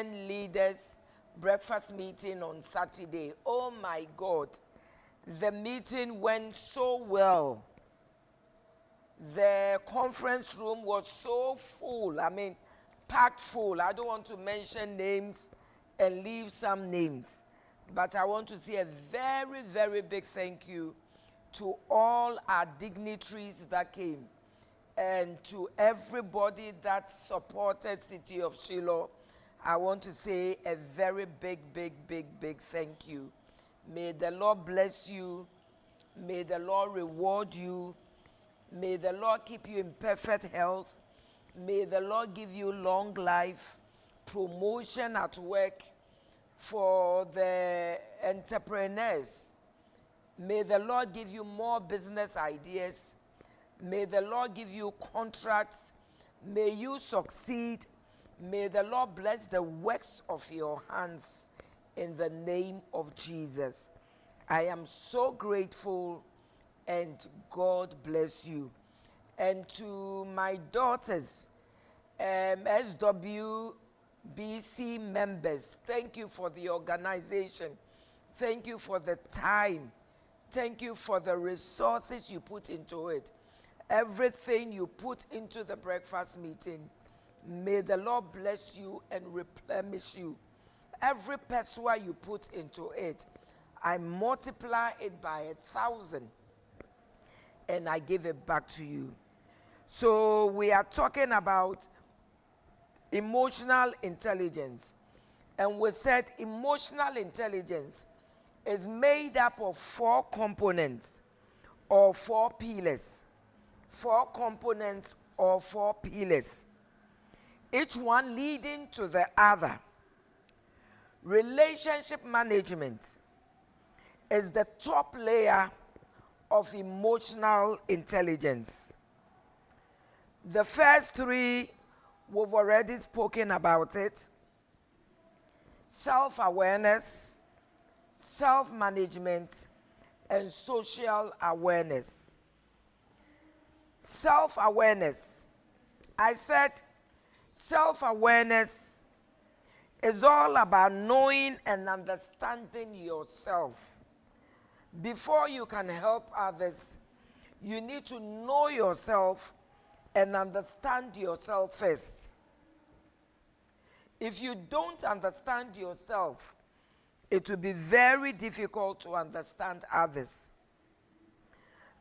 Leaders breakfast meeting on Saturday. Oh my God, the meeting went so well. The conference room was so full. I mean, packed full. I don't want to mention names and leave some names, but I want to say a very, very big thank you to all our dignitaries that came and to everybody that supported City of Shiloh. I want to say a very big, big, big, big thank you. May the Lord bless you. May the Lord reward you. May the Lord keep you in perfect health. May the Lord give you long life, promotion at work for the entrepreneurs. May the Lord give you more business ideas. May the Lord give you contracts. May you succeed. May the Lord bless the works of your hands in the name of Jesus. I am so grateful, and God bless you. And to my daughters, SWBC members, thank you for the organization. Thank you for the time. Thank you for the resources you put into it. Everything you put into the breakfast meeting, may the Lord bless you and replenish you. Every pesewa you put into it, I multiply it by 1,000 and I give it back to you. So we are talking about emotional intelligence. And we said emotional intelligence is made up of 4 components or 4 pillars. 4 components or 4 pillars, each one leading to the other. Relationship management is the top layer of emotional intelligence. The first 3, we've already spoken about it. Self-awareness, self-management, and social awareness. Self-awareness. I said self-awareness is all about knowing and understanding yourself. Before you can help others, you need to know yourself and understand yourself first. If you don't understand yourself, it will be very difficult to understand others.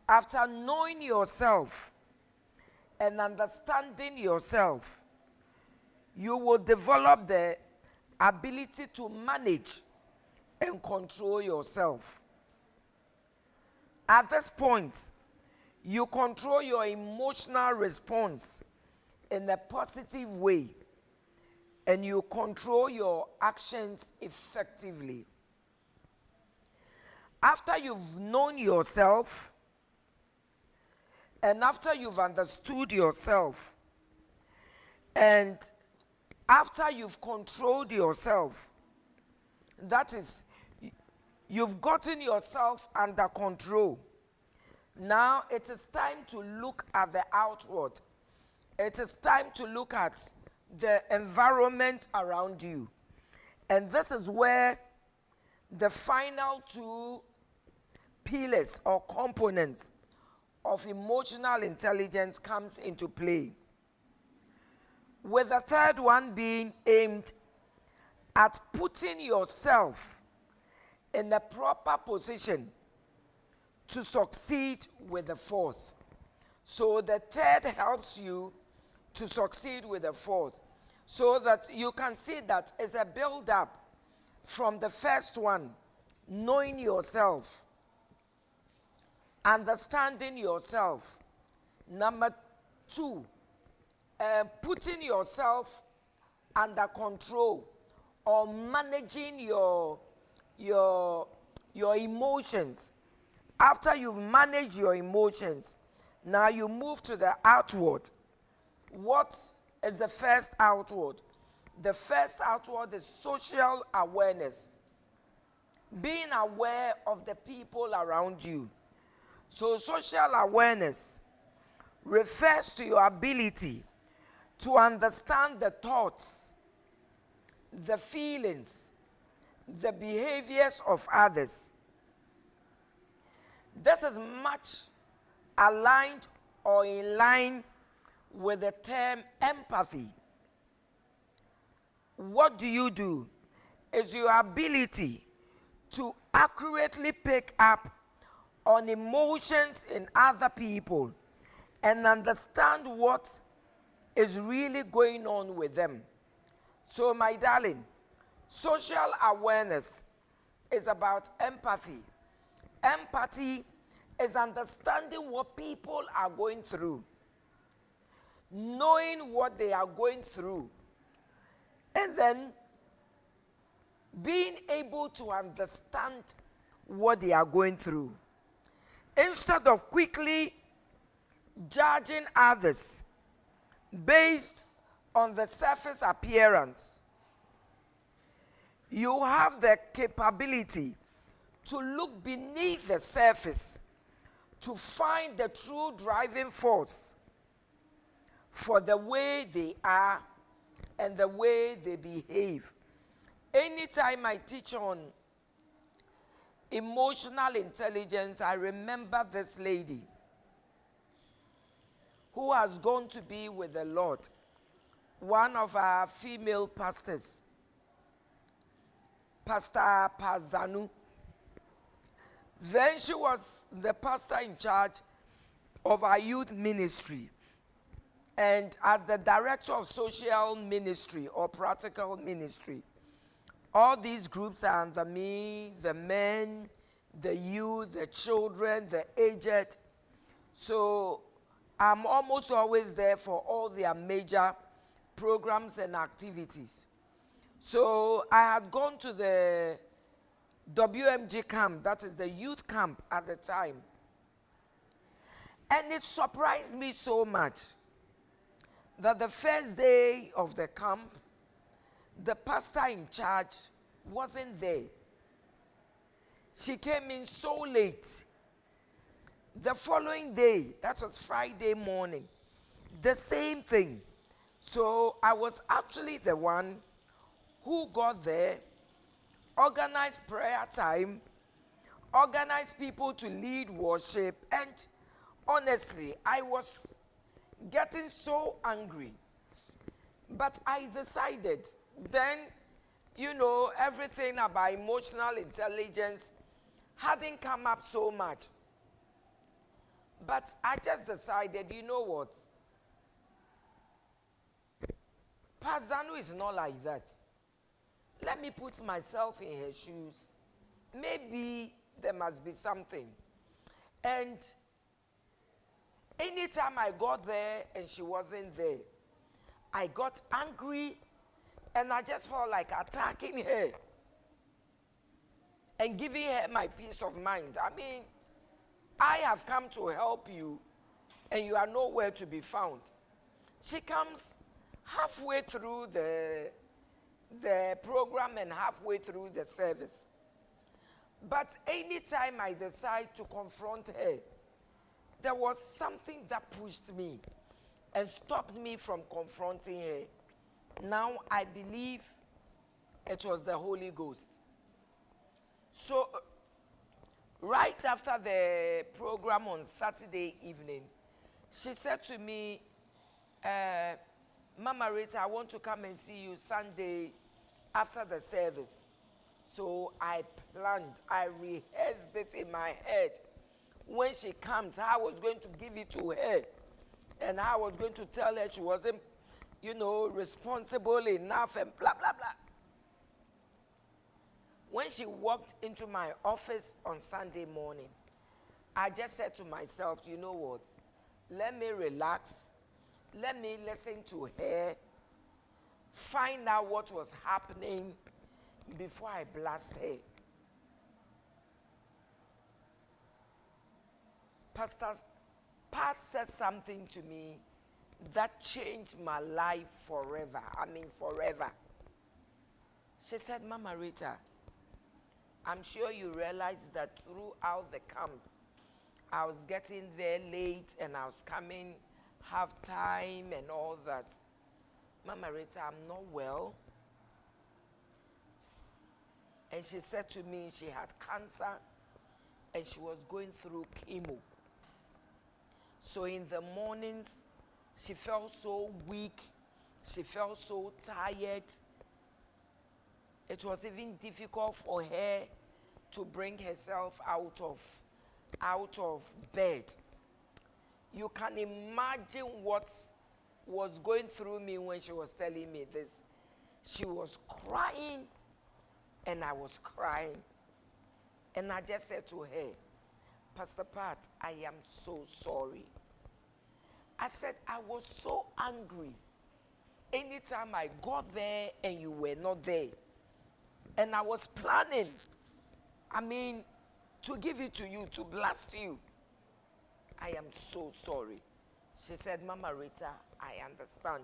After knowing yourself and understanding yourself, you will develop the ability to manage and control yourself. At this point, you control your emotional response in a positive way, and you control your actions effectively. After you've known yourself, and after you've understood yourself, and after you've controlled yourself, that is, you've gotten yourself under control. Now it is time to look at the outward. It is time to look at the environment around you. And this is where the final 2 pillars or components of emotional intelligence comes into play, with the third one being aimed at putting yourself in the proper position to succeed with the 4th. So the 3rd helps you to succeed with the 4th, so that you can see that it's a build-up from the first one, knowing yourself, understanding yourself. Number 2, putting yourself under control or managing your emotions. After you've managed your emotions, now you move to the outward. What is the first outward? The first outward is social awareness. Being aware of the people around you. So social awareness refers to your ability to understand the thoughts, the feelings, the behaviors of others. This is much aligned or in line with the term empathy. What do? Is your ability to accurately pick up on emotions in other people and understand what is really going on with them. So, my darling, social awareness is about empathy. Empathy is understanding what people are going through, knowing what they are going through, and then being able to understand what they are going through. Instead of quickly judging others based on the surface appearance, you have the capability to look beneath the surface to find the true driving force for the way they are and the way they behave. Anytime I teach on emotional intelligence, I remember this lady who has gone to be with the Lord, one of our female pastors, Pastor Pazanu. Then she was the pastor in charge of our youth ministry. And as the director of social ministry or practical ministry, all these groups are under me: the men, the youth, the children, the aged. So I'm almost always there for all their major programs and activities. So I had gone to the WMG camp, that is the youth camp at the time. And it surprised me so much that the first day of the camp, the pastor in charge wasn't there. She came in so late. The following day, that was Friday morning, the same thing. So I was actually the one who got there, organized prayer time, organized people to lead worship, and honestly, I was getting so angry. But I decided then, everything about emotional intelligence hadn't come up so much. But I just decided, you know what? Pazanu is not like that. Let me put myself in her shoes. Maybe there must be something. And anytime I got there and she wasn't there, I got angry and I just felt like attacking her and giving her my peace of mind. I mean, I have come to help you and you are nowhere to be found. She comes halfway through the program and halfway through the service. But anytime I decide to confront her, there was something that pushed me and stopped me from confronting her. Now I believe it was the Holy Ghost. So right after the program on Saturday evening, she said to me, Mama Rita, I want to come and see you Sunday after the service. So I planned, I rehearsed it in my head. When she comes, I was going to give it to her. And I was going to tell her she wasn't, responsible enough and blah, blah, blah. When she walked into my office on Sunday morning, I just said to myself, you know what? Let me relax. Let me listen to her. Find out what was happening before I blast her. Pat said something to me that changed my life forever. I mean, forever. She said, Mama Rita, I'm sure you realize that throughout the camp, I was getting there late and I was coming half time and all that. Mama Rita, I'm not well. And she said to me she had cancer and she was going through chemo. So in the mornings, she felt so weak. She felt so tired. It was even difficult for her to bring herself out of bed. You can imagine what was going through me when she was telling me this. She was crying and I was crying. And I just said to her, Pastor Pat, I am so sorry. I said, I was so angry. Anytime I got there and you were not there. And I was planning, to give it to you, to blast you. I am so sorry. She said, Mama Rita, I understand.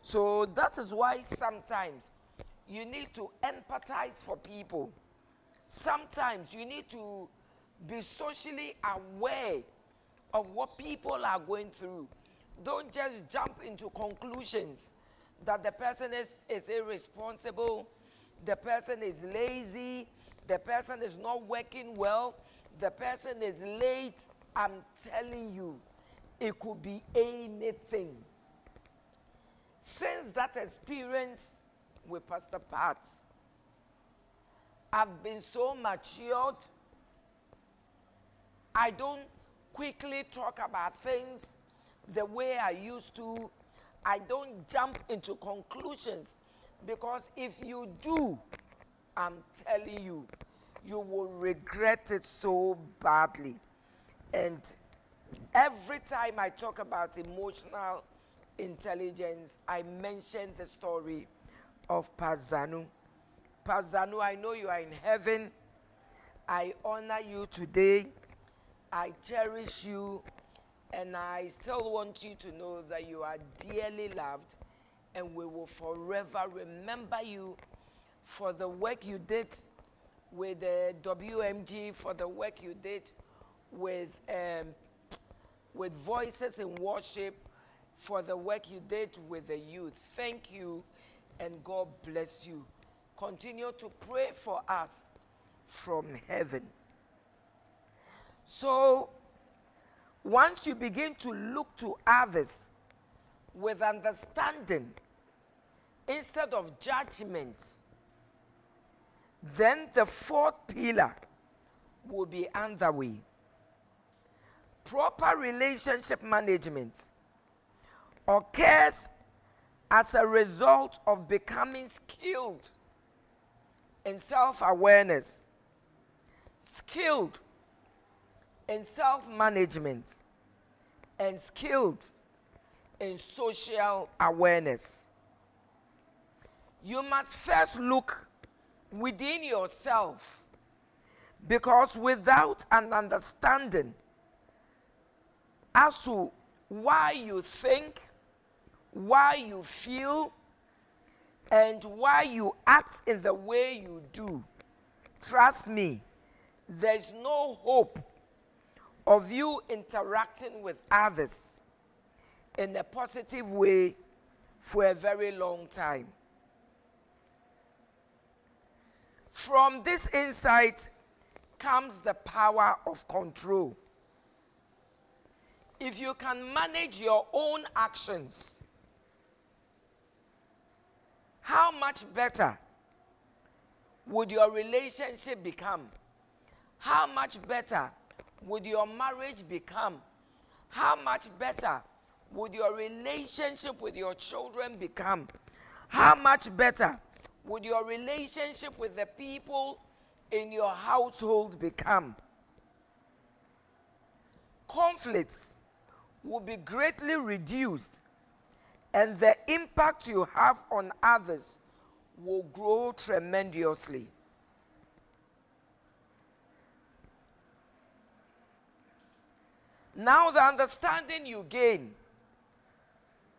So that is why sometimes you need to empathize for people. Sometimes you need to be socially aware of what people are going through. Don't just jump into conclusions that the person is irresponsible, the person is lazy, the person is not working well, the person is late. I'm telling you, it could be anything. Since that experience with Pastor Pat, I've been so matured. I don't quickly talk about things the way I used to. I don't jump into conclusions, because if you do, I'm telling you, you will regret it so badly. And every time I talk about emotional intelligence, I mention the story of Pazanu. Pazanu, I know you are in heaven. I honor you today. I cherish you. And I still want you to know that you are dearly loved. And we will forever remember you for the work you did with the WMG, for the work you did with Voices in Worship, for the work you did with the youth. Thank you, and God bless you. Continue to pray for us from heaven. So, once you begin to look to others with understanding instead of judgment, then the fourth pillar will be underway. Proper relationship management occurs as a result of becoming skilled in self-awareness, skilled in self-management, and skilled in social awareness. You must first look within yourself, because without an understanding as to why you think, why you feel, and why you act in the way you do, trust me, there's no hope of you interacting with others in a positive way for a very long time. From this insight comes the power of control. If you can manage your own actions, how much better would your relationship become? How much better would your marriage become? How much better would your relationship with your children become? How much better would your relationship with the people in your household become? Conflicts will be greatly reduced, and the impact you have on others will grow tremendously. Now, the understanding you gain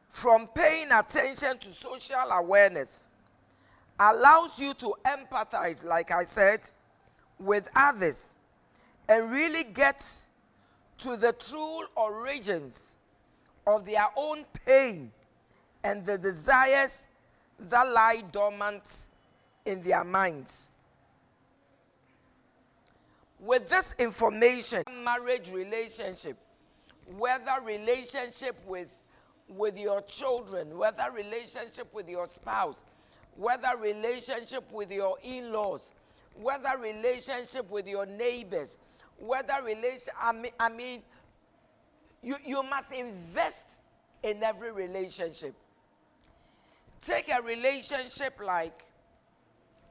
from paying attention to social awareness allows you to empathize, like I said, with others and really get to the true origins of their own pain and the desires that lie dormant in their minds. with this information, marriage relationship, whether relationship with your children, whether relationship with your spouse, whether relationship with your in-laws, whether relationship with your neighbors, whether you must invest in every relationship. Take a relationship like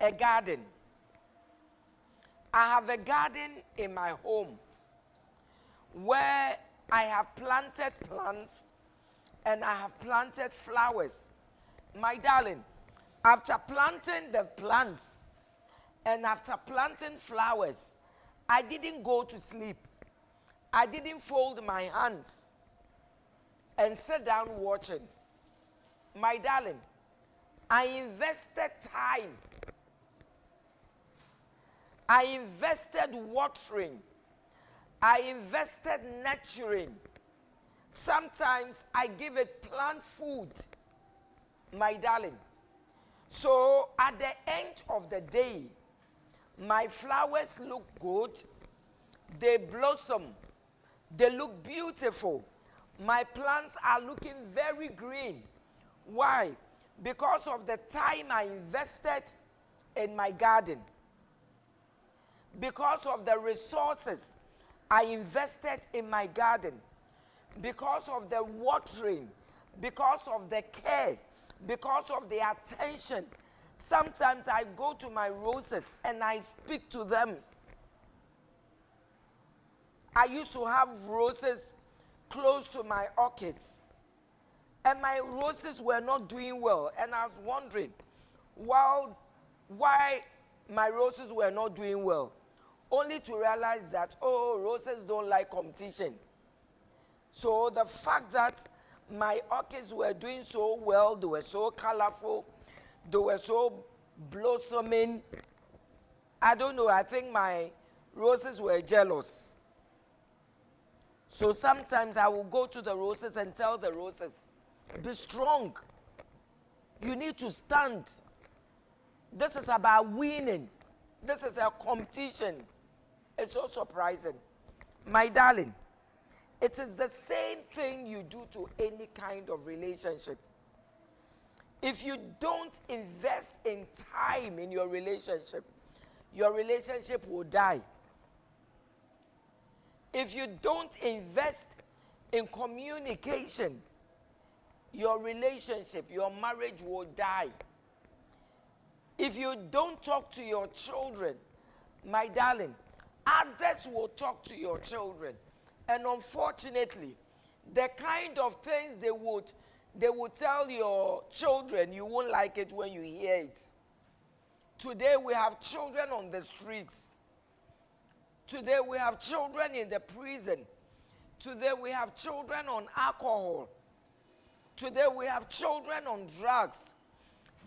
a garden. I have a garden in my home where I have planted plants and I have planted flowers. My darling, after planting the plants and after planting flowers, I didn't go to sleep. I didn't fold my hands and sit down watching. My darling, I invested time. I invested watering. I invested nurturing. Sometimes I give it plant food, my darling. So at the end of the day, my flowers look good. They blossom. They look beautiful. My plants are looking very green. Why? Because of the time I invested in my garden. Because of the resources I invested in my garden. Because of the watering. Because of the care. Because of the attention. Sometimes I go to my roses and I speak to them. I used to have roses close to my orchids. And my roses were not doing well. And I was wondering, well, why my roses were not doing well. Only to realize that, roses don't like competition. So the fact that my orchids were doing so well, they were so colorful, they were so blossoming. I don't know, I think my roses were jealous. So sometimes I will go to the roses and tell the roses, be strong. You need to stand. This is about winning. This is a competition. It's so surprising. My darling, it is the same thing you do to any kind of relationship. If you don't invest in time in your relationship will die. If you don't invest in communication, your relationship, your marriage will die. If you don't talk to your children, my darling, others will talk to your children. And unfortunately, the kind of things they would tell your children, you won't like it when you hear it. Today we have children on the streets. Today we have children in the prison. Today we have children on alcohol. Today we have children on drugs.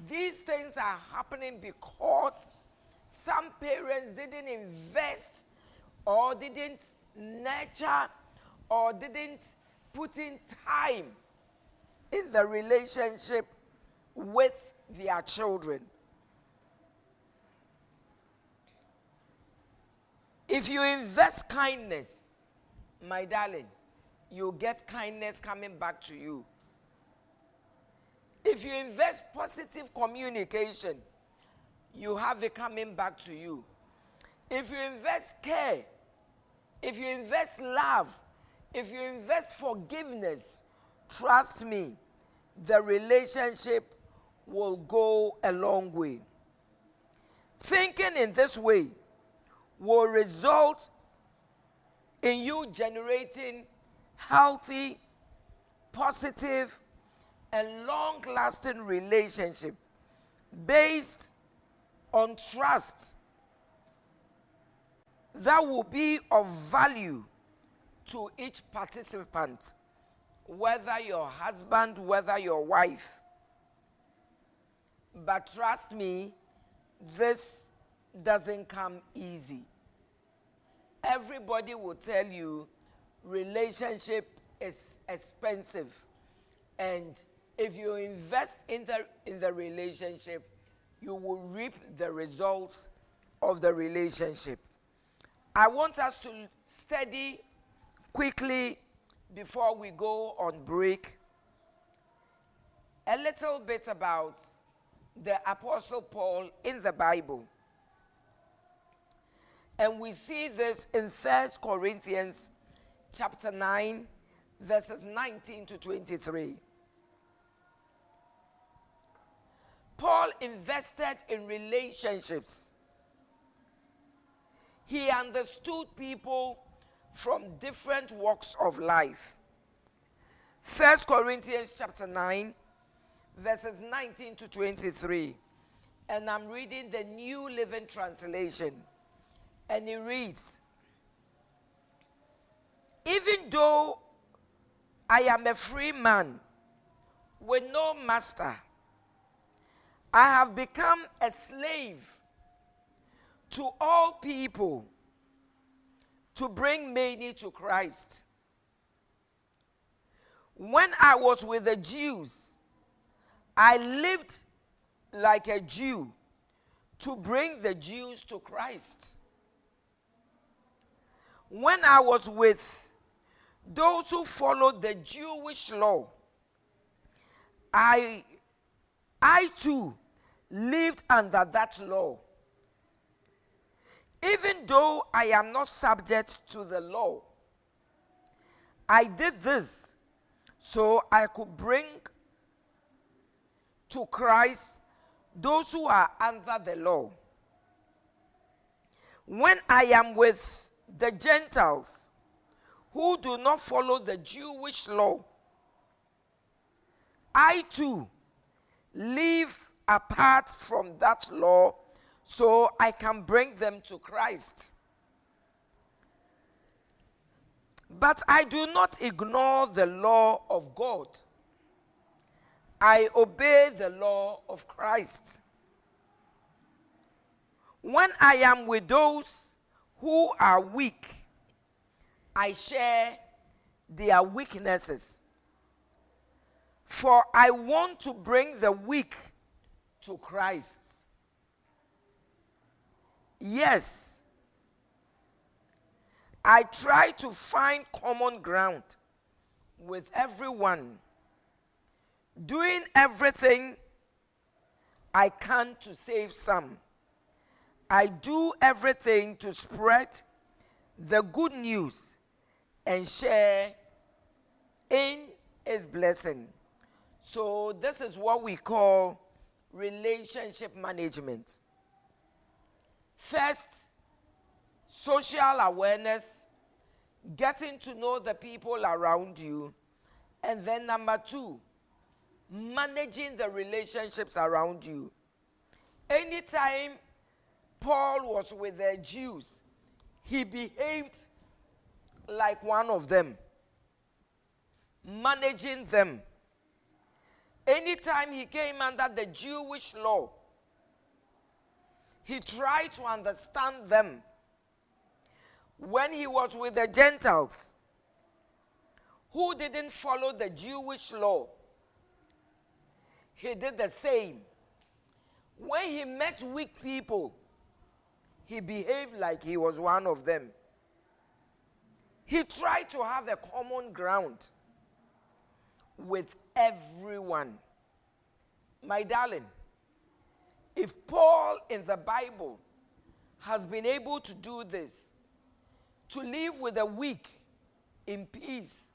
These things are happening because some parents didn't invest or didn't nurture or didn't put in time in the relationship with their children. If you invest kindness, my darling, you get kindness coming back to you. If you invest positive communication, you have it coming back to you. If you invest care, if you invest love, if you invest forgiveness, trust me, the relationship will go a long way. Thinking in this way will result in you generating healthy, positive, and long-lasting relationship based on trust that will be of value to each participant, whether your husband, whether your wife. But trust me, this doesn't come easy. Everybody will tell you relationship is expensive, and if you invest in the relationship, you will reap the results of the relationship. I want us to study quickly before we go on break a little bit about the Apostle Paul in the Bible. And we see this in 1 Corinthians chapter 9, verses 19 to 23. Paul invested in relationships. He understood people from different walks of life. 1 Corinthians chapter 9, verses 19 to 23. And I'm reading the New Living Translation. And it reads, "Even though I am a free man with no master, I have become a slave to all people to bring many to Christ. When I was with the Jews, I lived like a Jew to bring the Jews to Christ. When I was with those who followed the Jewish law, I too lived under that law. Even though I am not subject to the law, I did this so I could bring to Christ those who are under the law. When I am with the Gentiles who do not follow the Jewish law, I too live apart from that law so I can bring them to Christ. But I do not ignore the law of God. I obey the law of Christ. When I am with those who are weak, I share their weaknesses. For I want to bring the weak to Christ. Yes, I try to find common ground with everyone, doing everything I can to save some. I do everything to spread the good news and share in its blessing. So this is what we call relationship management. First, social awareness, getting to know the people around you. And then number two, managing the relationships around you. Anytime Paul was with the Jews, he behaved like one of them, managing them. Anytime he came under the Jewish law, he tried to understand them. When he was with the Gentiles, who didn't follow the Jewish law, he did the same. When he met weak people, he behaved like he was one of them. He tried to have a common ground with everyone. My darling, if Paul in the Bible has been able to do this, to live with the weak in peace,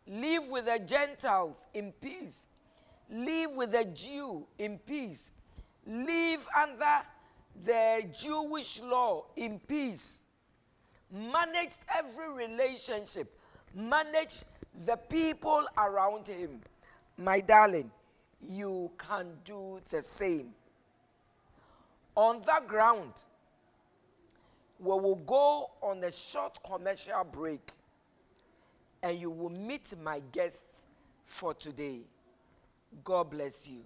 live with the Gentiles in peace, live with the Jew in peace, live under the Jewish law in peace, manage every relationship, manage the people around him, my darling, you can do the same. On that ground, we will go on a short commercial break and you will meet my guests for today. God bless you.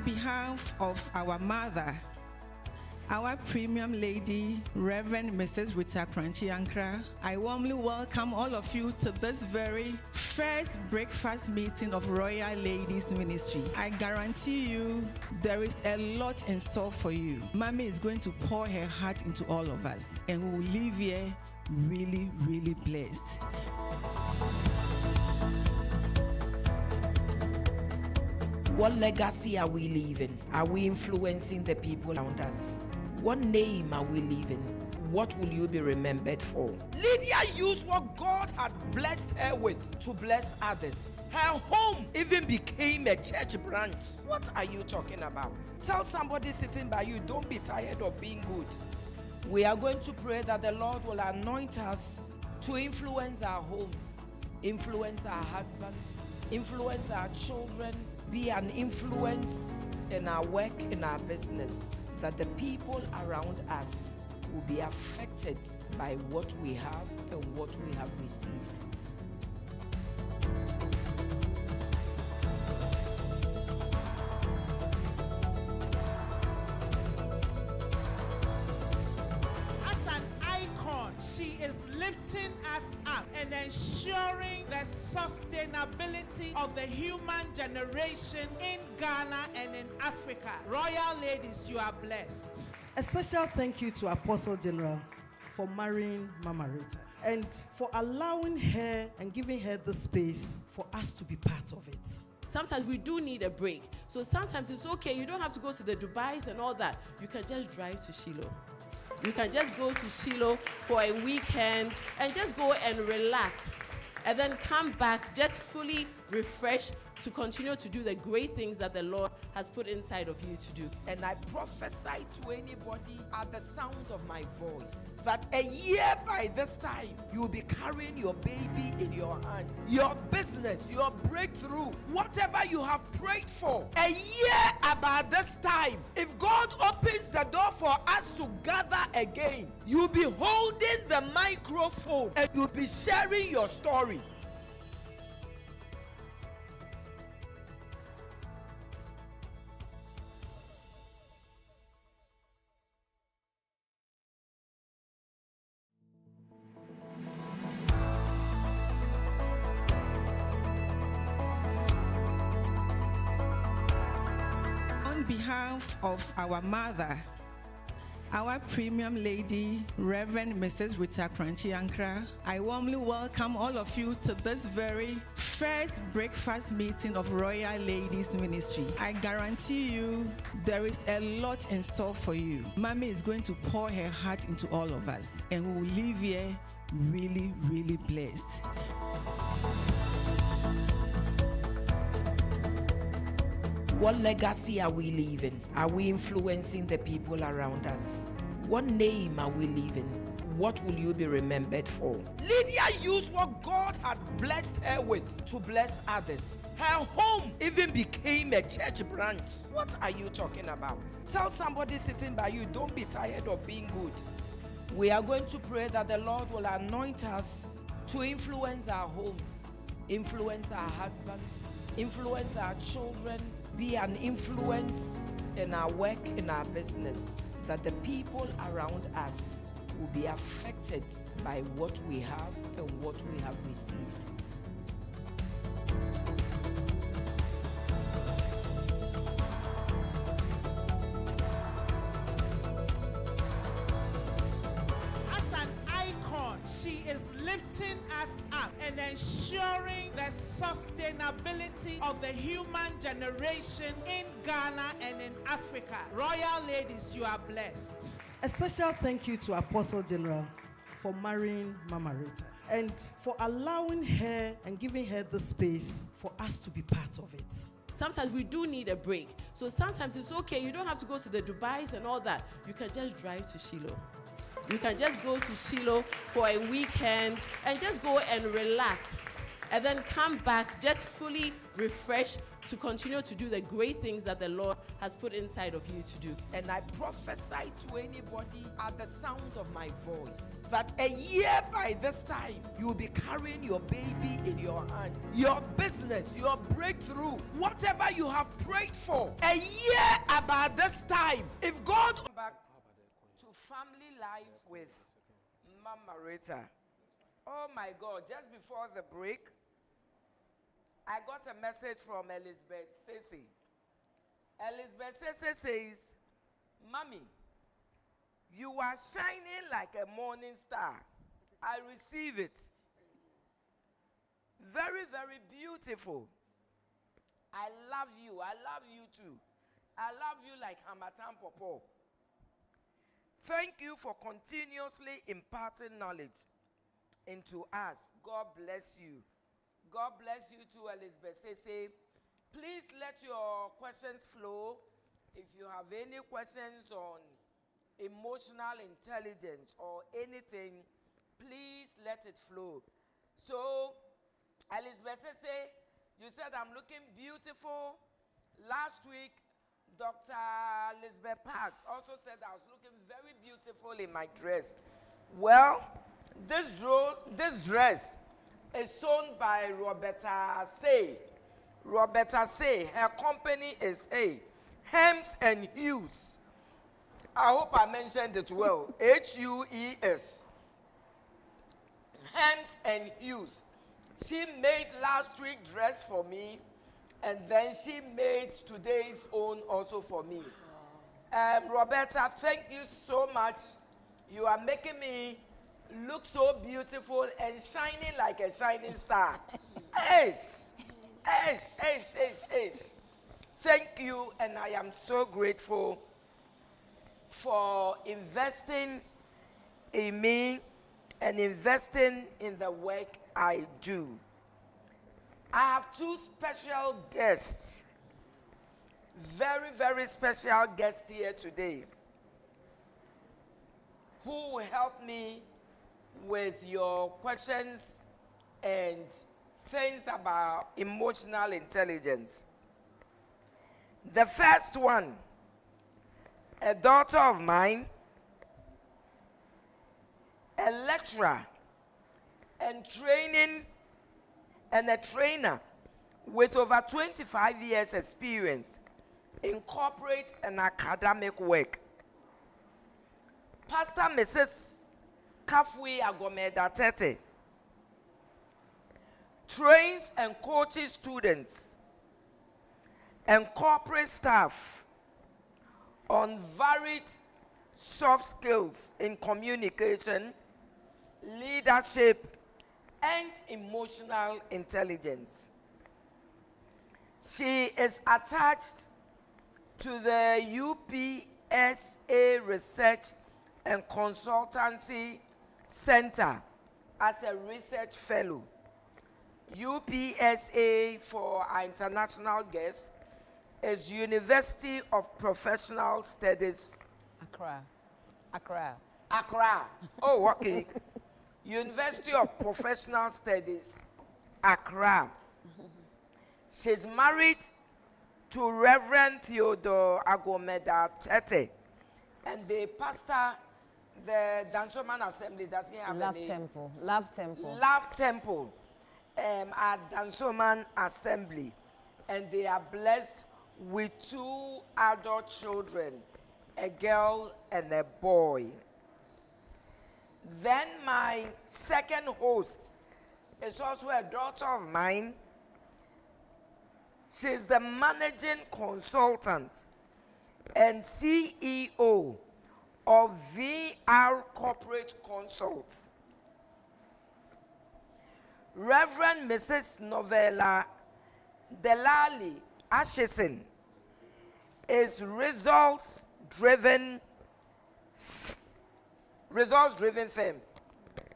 behalf of our mother, our premium lady, Reverend Mrs. Rita Korankye-Ankrah, I warmly welcome all of you to this very first breakfast meeting of Royal Ladies Ministry. I guarantee you there is a lot in store for you. Mommy is going to pour her heart into all of us, and we will leave here really, really blessed. What legacy are we leaving? Are we influencing the people around us? What name are we leaving? What will you be remembered for? Lydia used what God had blessed her with to bless others. Her home even became a church branch. What are you talking about? Tell somebody sitting by you, don't be tired of being good. We are going to pray that the Lord will anoint us to influence our homes, influence our husbands, influence our children, be an influence in our work, in our business, that the people around us will be affected by what we have and what we have received. She is lifting us up and ensuring the sustainability of the human generation in Ghana and in Africa. Royal ladies, you are blessed. A special thank you to Apostle General for marrying Mama Rita and for allowing her and giving her the space for us to be part of it. Sometimes we do need a break. So sometimes it's okay. You don't have to go to the Dubais and all that. You can just drive to Shiloh. You can just go to Shiloh for a weekend and just go and relax and then come back just fully refreshed to continue to do the great things that the Lord has put inside of you to do. And I prophesy to anybody at the sound of my voice that a year by this time, you will be carrying your baby in your hand. Your business, your breakthrough, whatever you have prayed for. A year about this time, if God opens the door for us to gather again, you'll be holding the microphone and you'll be sharing your story. On behalf of our mother, our premium lady, Reverend Mrs. Rita Korankye-Ankrah, I warmly welcome all of you to this very first breakfast meeting of Royal Ladies Ministry. I guarantee you there is a lot in store for you. Mommy is going to pour her heart into all of us, and we will leave here really, really blessed. What legacy are we leaving? Are we influencing the people around us? What name are we leaving? What will you be remembered for? Lydia used what God had blessed her with to bless others. Her home even became a church branch. What are you talking about? Tell somebody sitting by you, don't be tired of being good. We are going to pray that the Lord will anoint us to influence our homes, influence our husbands, influence our children, be an influence in our work, in our business, that the people around us will be affected by what we have and what we have received. She is lifting us up and ensuring the sustainability of the human generation in Ghana and in Africa. Royal ladies, you are blessed. A special thank you to Apostle General for marrying Mama Rita and for allowing her and giving her the space for us to be part of it. Sometimes we do need a break. So sometimes it's okay. You don't have to go to the Dubais and all that. You can just drive to Shiloh. You can just go to Shiloh for a weekend and just go and relax and then come back just fully refreshed to continue to do the great things that the Lord has put inside of you to do. And I prophesy to anybody at the sound of my voice that a year by this time, you will be carrying your baby in your hand. Your business, your breakthrough, whatever you have prayed for, a year about this time, if God back to family life with Mama Rita. Oh my God, just before the break, I got a message from Elizabeth Sese. Elizabeth Sese says, Mommy, you are shining like a morning star. I receive it. Very, very beautiful. I love you. I love you too. I love you like Hamatan Popo. Thank you for continuously imparting knowledge into us. God bless you. God bless you too, Elizabeth. Say, please let your questions flow. If you have any questions on emotional intelligence or anything, please let it flow. So, Elizabeth say, you said I'm looking beautiful. Last week, Dr. Elizabeth Parks also said I was looking very beautiful in my dress. Well, this dress is sewn by Roberta Say. Roberta Say, her company is Hems and Hughes. I hope I mentioned it well. Hues. Hems and Hughes. She made last week's dress for me, and then she made today's own also for me. Roberta, thank you so much. You are making me look so beautiful and shining like a shining star. Thank you, and I am so grateful for investing in me and investing in the work I do. I have two special guests, very, very special guests here today, who will help me with your questions and things about emotional intelligence. The first one, a daughter of mine, a lecturer and a trainer with over 25 years experience in corporate and academic work. Pastor Mrs. Korankye-Ankrah trains and coaches students and corporate staff on varied soft skills in communication, leadership, and emotional intelligence. She is attached to the UPSA Research and Consultancy Center as a research fellow. UPSA, for our international guests, is University of Professional Studies. Accra. Oh, okay. University of Professional Studies, Accra. She's married to Reverend Theodore Agomeda Tete, and they pastor the Dansoman Assembly. Does he have Love a name? Temple. Love Temple. Love Temple at Dansoman Assembly. And they are blessed with 2 adult children, a girl and a boy. Then my second host is also a daughter of mine. She's the managing consultant and CEO of VR Corporate Consults. Reverend Mrs. Novella Delali Ashison is results-driven firm,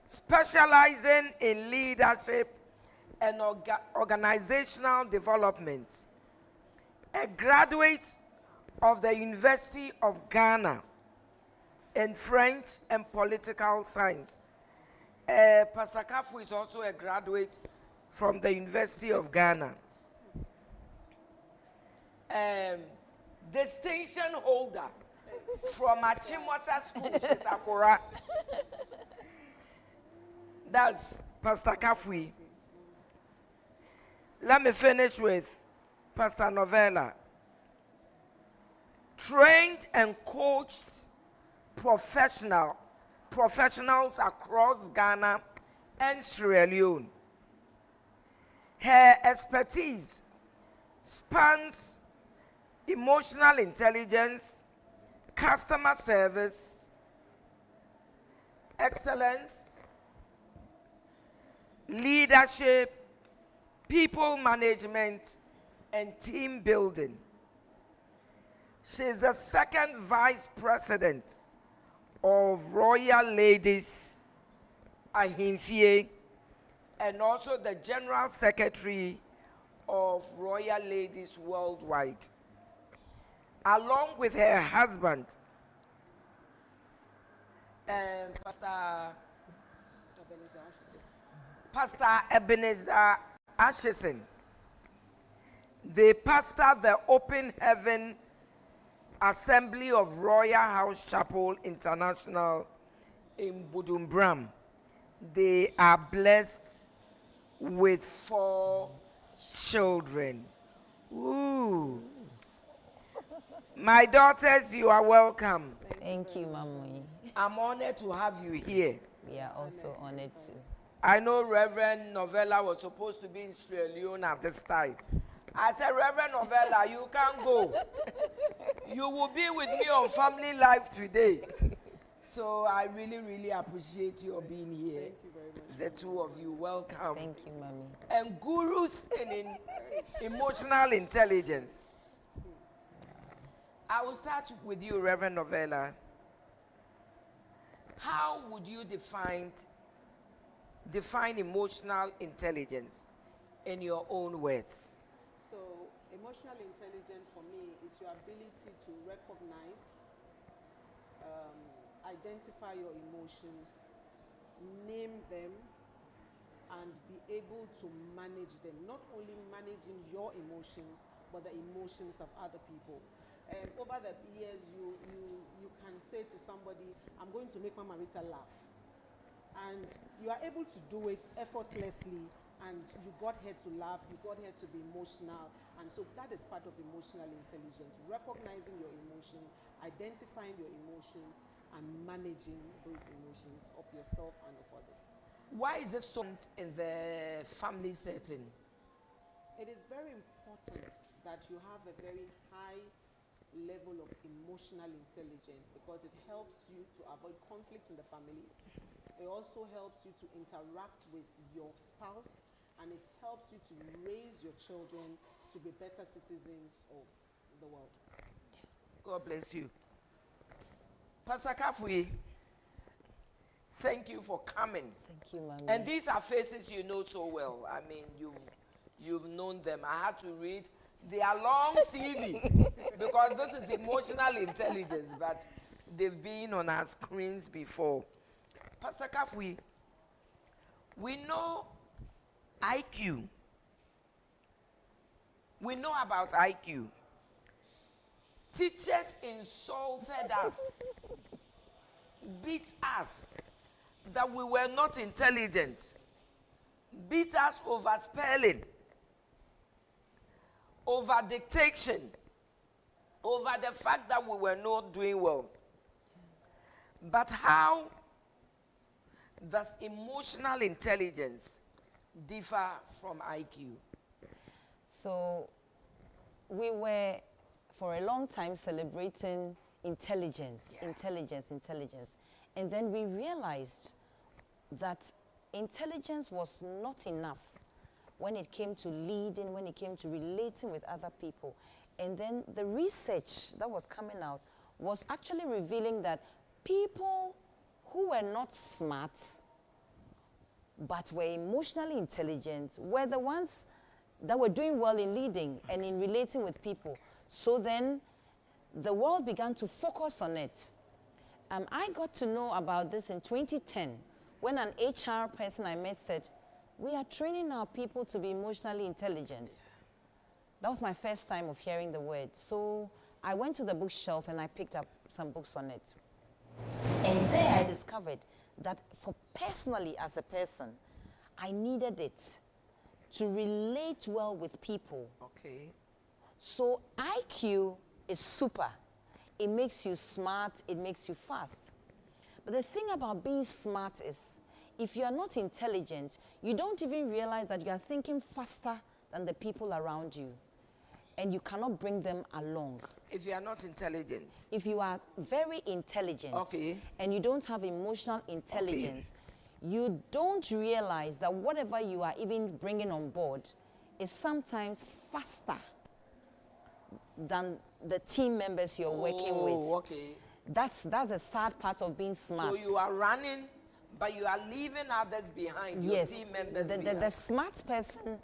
specializing in leadership and organizational development. A graduate of the University of Ghana in French and Political Science. Pastor Kafu is also a graduate from the University of Ghana. distinction holder from Achimota School, she's Akora. That's Pastor Kafui. Let me finish with Pastor Novella. Trained and coached professionals across Ghana and Sierra Leone. Her expertise spans emotional intelligence, customer service, excellence, leadership, people management, and team building. She is the second vice president of Royal Ladies Ahimfie and also the general secretary of Royal Ladies Worldwide. Along with her husband, Pastor Ebenezer Ashison, they pastor the Open Heaven Assembly of Royal House Chapel International in Budumbram. They are blessed with 4 children. Ooh. My daughters, you are welcome. Thank you, Mammy. I'm honored to have you here. We are also honored too. I know Reverend Novella was supposed to be in Sierra Leone at this time. I said, Reverend Novella, you can't go. You will be with me on Family Life today. So I really, really appreciate your being here. Thank you very much. The two of you, welcome. Thank you, Mommy. And gurus in emotional intelligence. I will start with you, Reverend Novella. How would you define emotional intelligence in your own words? So, emotional intelligence for me is your ability to recognize, identify your emotions, name them, and be able to manage them. Not only managing your emotions, but the emotions of other people. Over the years, you can say to somebody, I'm going to make Mama Rita laugh. And you are able to do it effortlessly, and you got her to laugh, you got her to be emotional. And so that is part of emotional intelligence, recognizing your emotion, identifying your emotions, and managing those emotions of yourself and of others. Why is this so in the family setting? It is very important that you have a very high level of emotional intelligence, because it helps you to avoid conflict in the family. It also helps you to interact with your spouse, and it helps you to raise your children to be better citizens of the world. God bless you. Pastor Kafui, thank you for coming. Thank you, Mommy. And these are faces you know so well. I mean, you've known them. I had to read their long CV because this is emotional intelligence, but they've been on our screens before. Pastor Kafui, we know IQ. We know about IQ. Teachers insulted us, beat us, that we were not intelligent, beat us over spelling, over dictation, over the fact that we were not doing well. But how does emotional intelligence differ from IQ? So we were for a long time celebrating intelligence. And then we realized that intelligence was not enough when it came to leading, when it came to relating with other people. And then the research that was coming out was actually revealing that people who were not smart but were emotionally intelligent were the ones that were doing well in leading and in relating with people. So then the world began to focus on it. I got to know about this in 2010 when an HR person I met said, we are training our people to be emotionally intelligent. That was my first time of hearing the word. So I went to the bookshelf and I picked up some books on it. And there I discovered that for personally as a person, I needed it to relate well with people. Okay. So IQ is super. It makes you smart, it makes you fast. But the thing about being smart is, if you are not intelligent, you don't even realize that you are thinking faster than the people around you. And you cannot bring them along. If you are not intelligent. If you are very intelligent, okay, and you don't have emotional intelligence, okay, you don't realize that whatever you are even bringing on board is sometimes faster than the team members you're working with. Okay. That's the sad part of being smart. So you are running, but you are leaving others behind, yes, your team members behind. The smart person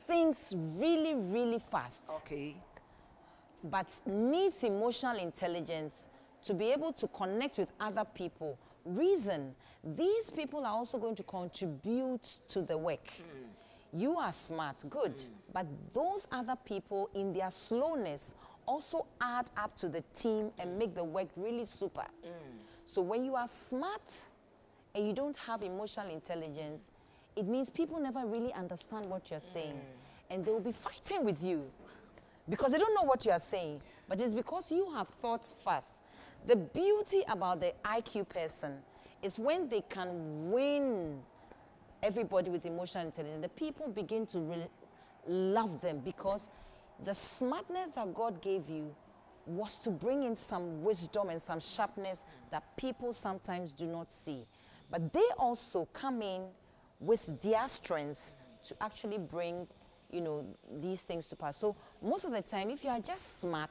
thinks really, really fast. Okay. But needs emotional intelligence to be able to connect with other people. Reason, these people are also going to contribute to the work. You are smart, good. But those other people, in their slowness, also add up to the team and make the work really super. So when you are smart and you don't have emotional intelligence, it means people never really understand what you're saying. And they will be fighting with you because they don't know what you are saying. But it's because you have thoughts fast. The beauty about the IQ person is when they can win everybody with emotional intelligence, the people begin to really love them because the smartness that God gave you was to bring in some wisdom and some sharpness that people sometimes do not see. But they also come in with their strength to actually bring, you know, these things to pass. So most of the time, if you are just smart,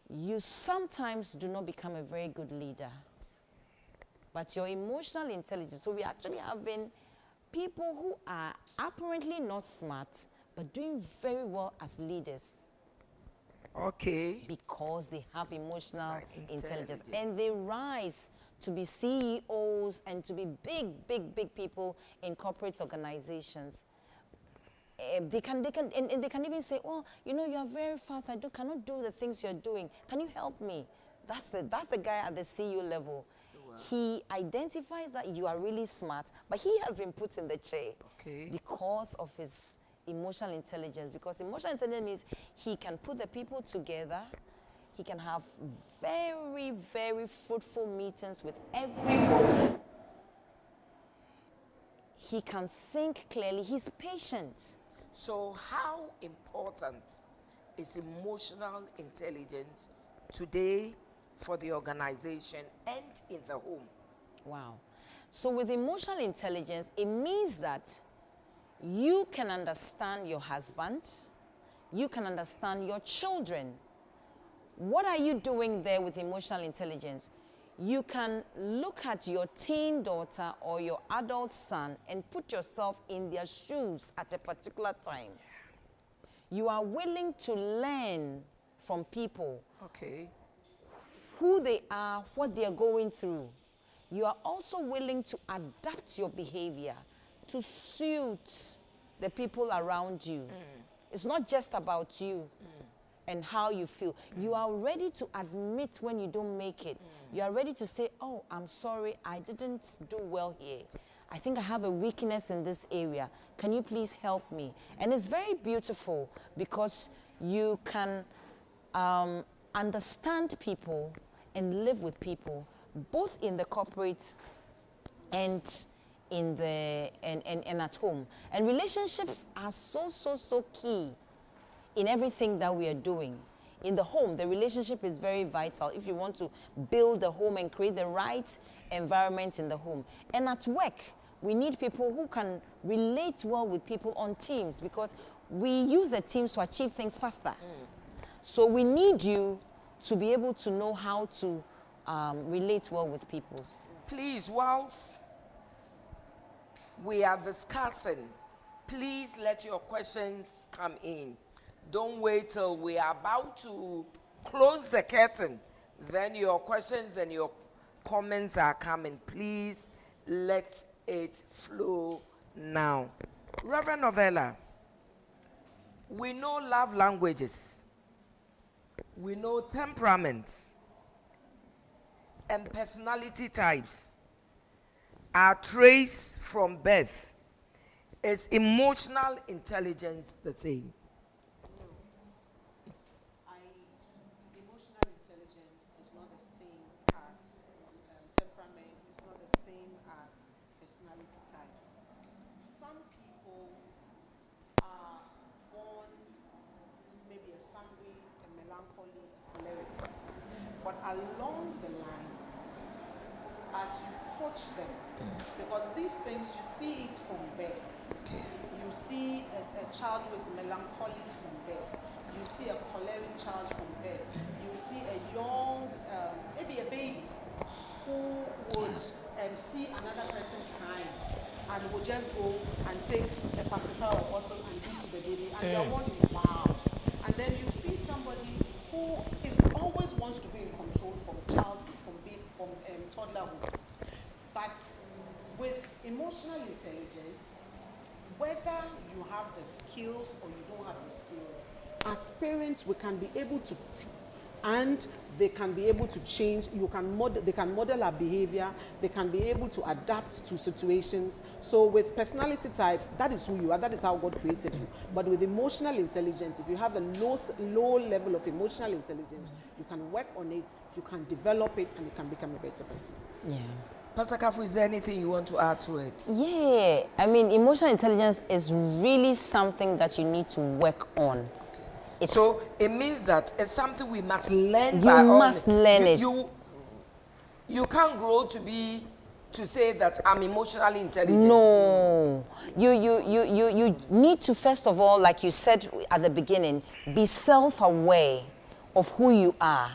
you sometimes do not become a very good leader. But your emotional intelligence, so we actually having people who are apparently not smart, but doing very well as leaders. Okay. Because they have emotional intelligence. And they rise to be CEOs and to be big people in corporate organizations. They can even say, well, you know, you are very fast. I cannot do the things you're doing. Can you help me? That's the guy at the CEO level. Wow. He identifies that you are really smart, but he has been put in the chair because of his emotional intelligence. Because emotional intelligence means he can put the people together. He can have very, very fruitful meetings with everybody. He can think clearly. He's patient. So how important is emotional intelligence today for the organization and in the home? Wow. So with emotional intelligence, it means that you can understand your husband. You can understand your children. What are you doing there with emotional intelligence? You can look at your teen daughter or your adult son and put yourself in their shoes at a particular time. You are willing to learn from people who they are, what they are going through. You are also willing to adapt your behavior to suit the people around you. It's not just about you and how you feel. You are ready to admit when you don't make it. You are ready to say, oh, I'm sorry, I didn't do well here. I think I have a weakness in this area. Can you please help me? And it's very beautiful because you can understand people and live with people, both in the corporate and in the and at home. And relationships are so key in everything that we are doing. In the home, the relationship is very vital if you want to build the home and create the right environment in the home. And at work, we need people who can relate well with people on teams because we use the teams to achieve things faster. So we need you to be able to know how to relate well with people. Please, whilst we are discussing, please let your questions come in. Don't wait till we are about to close the curtain. Then your questions and your comments are coming. Please let it flow now. Reverend Novella, We know love languages. We know temperaments and personality types are traced from birth. Is emotional intelligence the same? Emotional intelligence is not the same as temperament, it's not the same as personality types. Some people are born maybe a sanguine, a melancholy, choleric, but along the line, as you coach them, because these things you see it from birth. Okay. You see a child who is melancholic from birth. You see a choleric child from birth. You see a young, maybe a baby, who would see another person crying and would just go and take a pacifier or bottle and give to the baby, and you're wondering, wow. And then you see somebody who is always wants to be in control from childhood, from toddlerhood. But with emotional intelligence, whether you have the skills or you don't have the skills, as parents, we can be able to and they can be able to change. They can model our behavior. They can be able to adapt to situations. So with personality types, that is who you are. That is how God created you. But with emotional intelligence, if you have a low level of emotional intelligence, you can work on it, you can develop it, and you can become a better person. Yeah. Pastor Kafu, is there anything you want to add to it? Yeah, I mean, emotional intelligence is really something that you need to work on. It's, so it means that it's something we must learn. You must learn it. You can't grow to say that I'm emotionally intelligent. No, you need to, first of all, like you said at the beginning, be self-aware of who you are.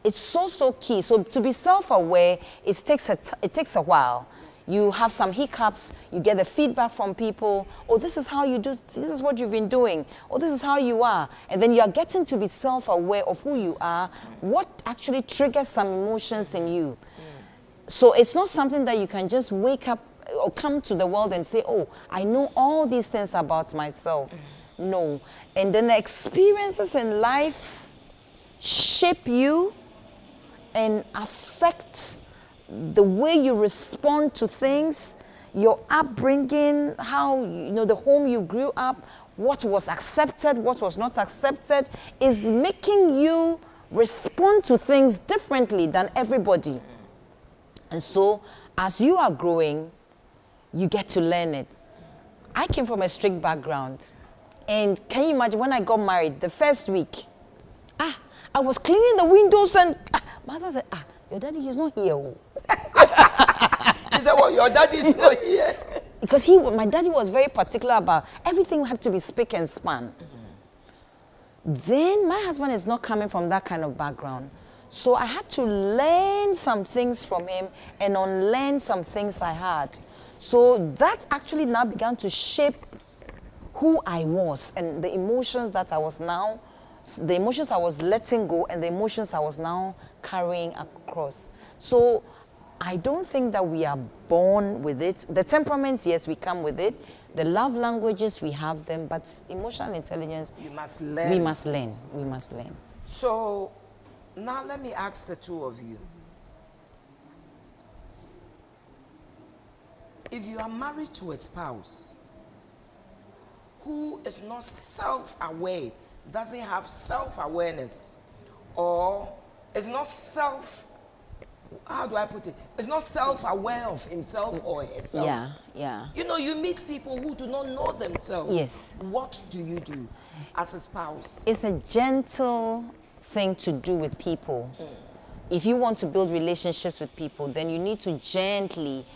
It's so key. So to be self-aware, it takes a while. You have some hiccups, you get the feedback from people. Oh, this is how you do, this is what you've been doing. Oh, this is how you are. And then you are getting to be self-aware of who you are, what actually triggers some emotions in you. So it's not something that you can just wake up or come to the world and say, oh, I know all these things about myself. No. And then the experiences in life shape you and affect the way you respond to things, your upbringing, how, the home you grew up, what was accepted, what was not accepted, is making you respond to things differently than everybody. And so, as you are growing, you get to learn it. I came from a strict background. And can you imagine when I got married, the first week, I was cleaning the windows and my husband said, your daddy is not here. He said, well, your daddy is not here. Because my daddy was very particular about everything had to be spick and span. Then my husband is not coming from that kind of background. So I had to learn some things from him and unlearn some things I had. So that actually now began to shape who I was and the emotions that I was now, the emotions I was letting go and the emotions I was now carrying across. So I don't think that we are born with it. The temperaments, yes, we come with it. The love languages, we have them, but emotional intelligence, you must learn. We must learn. We must learn. So now let me ask the two of you. If you are married to a spouse who is not self-aware, doesn't have self-awareness, or is not how do I put it? Is not self-aware of himself or herself. Yeah. You meet people who do not know themselves. Yes. What do you do as a spouse? It's a gentle thing to do with people. If you want to build relationships with people, then you need to gently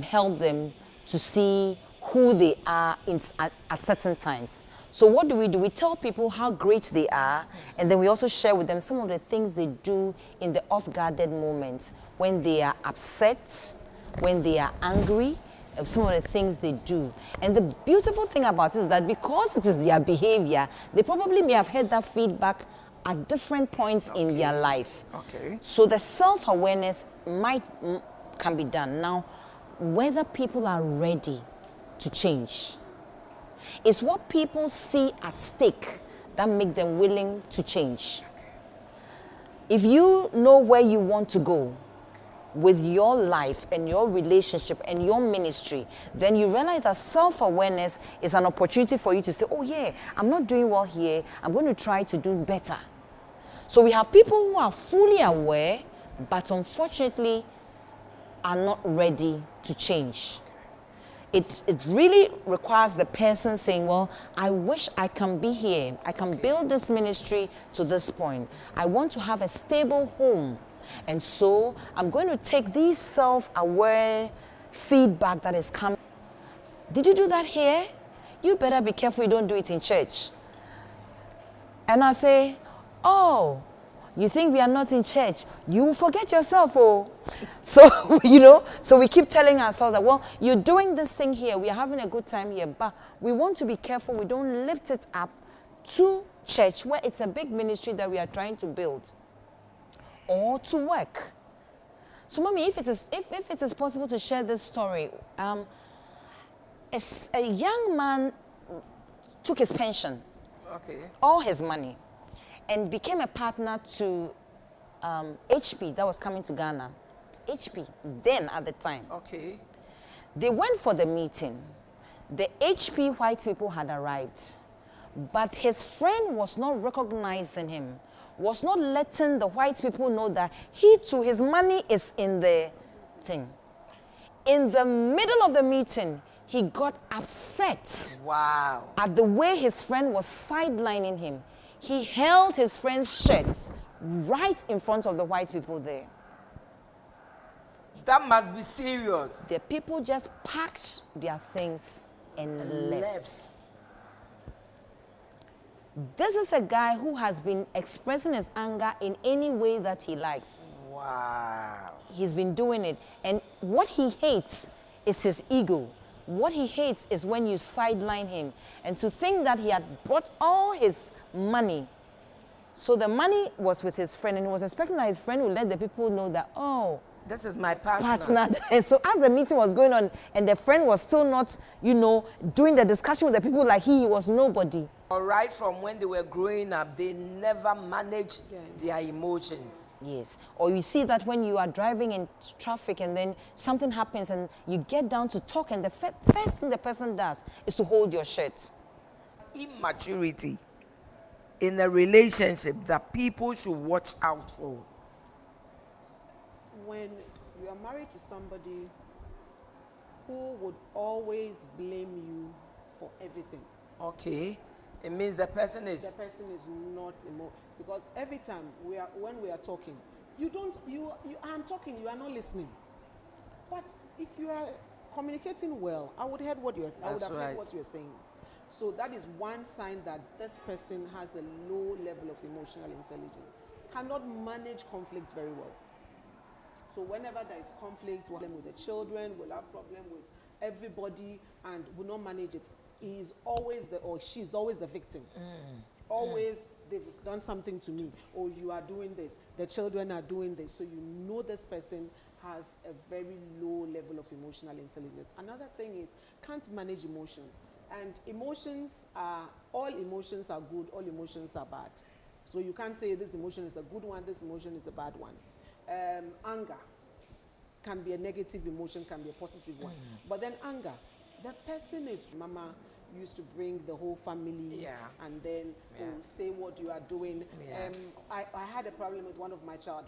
help them to see who they are at certain times. So what do? We tell people how great they are, and then we also share with them some of the things they do in the off-guarded moments, when they are upset, when they are angry, some of the things they do. And the beautiful thing about it is that because it is their behavior, they probably may have had that feedback at different points in their life. Okay. So the self-awareness can be done. Now, whether people are ready to change, It's what people see at stake that make them willing to change. If you know where you want to go with your life and your relationship and your ministry, then you realize that self-awareness is an opportunity for you to say, oh yeah, I'm not doing well here, I'm going to try to do better. So we have people who are fully aware, but unfortunately are not ready to change. It really requires the person saying, well, I wish I can be here. I can build this ministry to this point. I want to have a stable home. And so I'm going to take these self-aware feedback that is coming. Did you do that here? You better be careful you don't do it in church. And I say, oh, you think we are not in church? You forget yourself, oh. So, you know, so we keep telling ourselves that, well, you're doing this thing here. We are having a good time here. But we want to be careful we don't lift it up to church where it's a big ministry that we are trying to build. Or to work. So, Mommy, if it is possible to share this story, a young man took his pension, all his money, and became a partner to HP that was coming to Ghana. HP, then at the time. Okay. They went for the meeting. The HP white people had arrived, but his friend was not recognizing him, was not letting the white people know that he too, his money is in the thing. In the middle of the meeting, he got upset at the way his friend was sidelining him. He held his friend's shirts right in front of the white people there. That must be serious. The people just packed their things and left. This is a guy who has been expressing his anger in any way that he likes. Wow. He's been doing it. And what he hates is his ego. What he hates is when you sideline him. And to think that he had brought all his money. So the money was with his friend, and he was expecting that his friend would let the people know that, oh, this is my partner. And so as the meeting was going on, and the friend was still not, you know, doing the discussion with the people like he was nobody. Right from when they were growing up, they never managed their emotions. Yes. Or you see that when you are driving in traffic and then something happens and you get down to talk, and the first thing the person does is to hold your shirt. Immaturity in a relationship that people should watch out for. When you are married to somebody who would always blame you for everything. Okay. It means the person is not because every time when we are talking, I'm talking, you are not listening. But if you are communicating well, I would have heard what you are saying. So that is one sign that this person has a low level of emotional intelligence, cannot manage conflict very well. So whenever there is conflict, we'll have problem with the children, we'll have problem with everybody, and will not manage it. He is always she's always the victim. Always, they've done something to me, or you are doing this, the children are doing this. So you know this person has a very low level of emotional intelligence. Another thing is, can't manage emotions. And all emotions are good, all emotions are bad. So you can't say this emotion is a good one, this emotion is a bad one. Anger can be a negative emotion, can be a positive one. But then anger, the person is, Mama used to bring the whole family and then say what you are doing. I had a problem with one of my child.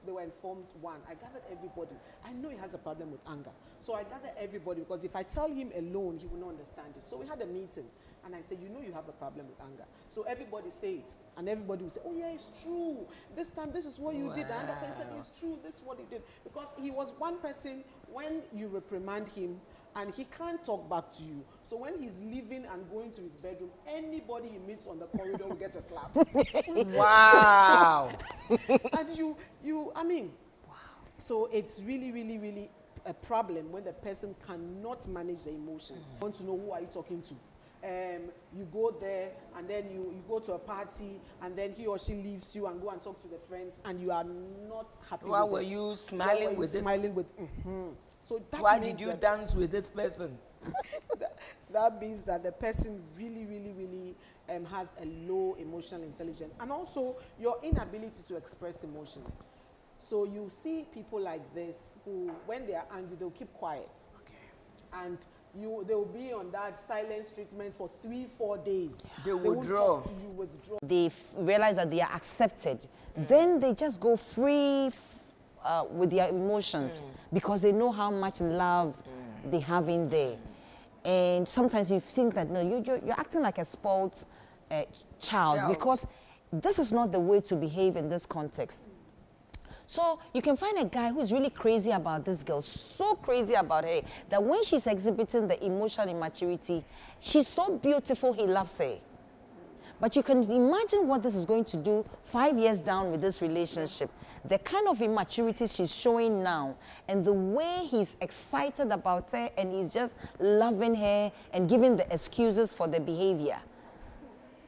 They were informed one. I gathered everybody. I know he has a problem with anger. So I gathered everybody, because if I tell him alone, he will not understand it. So we had a meeting and I said, you know you have a problem with anger. So everybody say it, and everybody will say, oh yeah, it's true. This time, this is what you did. The other person, it's true, this is what he did. Because he was one person, when you reprimand him, and he can't talk back to you. So when he's leaving and going to his bedroom, anybody he meets on the corridor will get a slap. Wow. And so it's really, really, really a problem when the person cannot manage the emotions. You want to know, who are you talking to? You go there, and then you go to a party, and then he or she leaves you and go and talk to the friends, and you are not happy. Why were you smiling with this? Smiling with. So that why did you dance with this person? That means that the person really has a low emotional intelligence, and also your inability to express emotions. So you see people like this who, when they are angry, they'll keep quiet. Okay. And they'll be on that silence treatment for 3-4 days. They won't withdraw. talk to you, withdraw. They realize that they are accepted. Then they just go free with their emotions because they know how much love they have in there. And sometimes you think that, no, you're acting like a spoiled child because this is not the way to behave in this context. So you can find a guy who's really crazy about this girl, so crazy about her, that when she's exhibiting the emotional immaturity, she's so beautiful, he loves her. But you can imagine what this is going to do 5 years down with this relationship. The kind of immaturity she's showing now, and the way he's excited about her, and he's just loving her and giving the excuses for the behavior.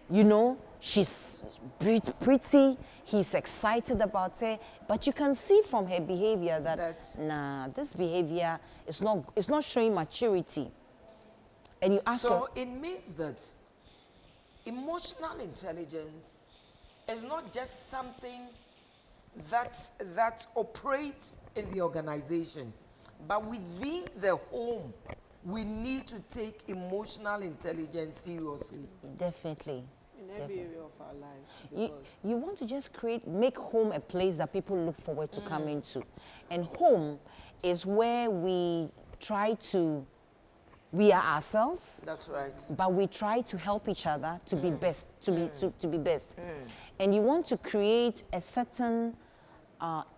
You know, she's pretty, he's excited about her, but you can see from her behavior that, nah, this behavior is not showing maturity. And you ask her, So it means that emotional intelligence is not just something that operates in the organization, but within the home, we need to take emotional intelligence seriously. definitely. In every area of our lives. You want to just make home a place that people look forward to coming to. And home is where we are ourselves. That's right. But we try to help each other to be best, to be best. And you want to create a certain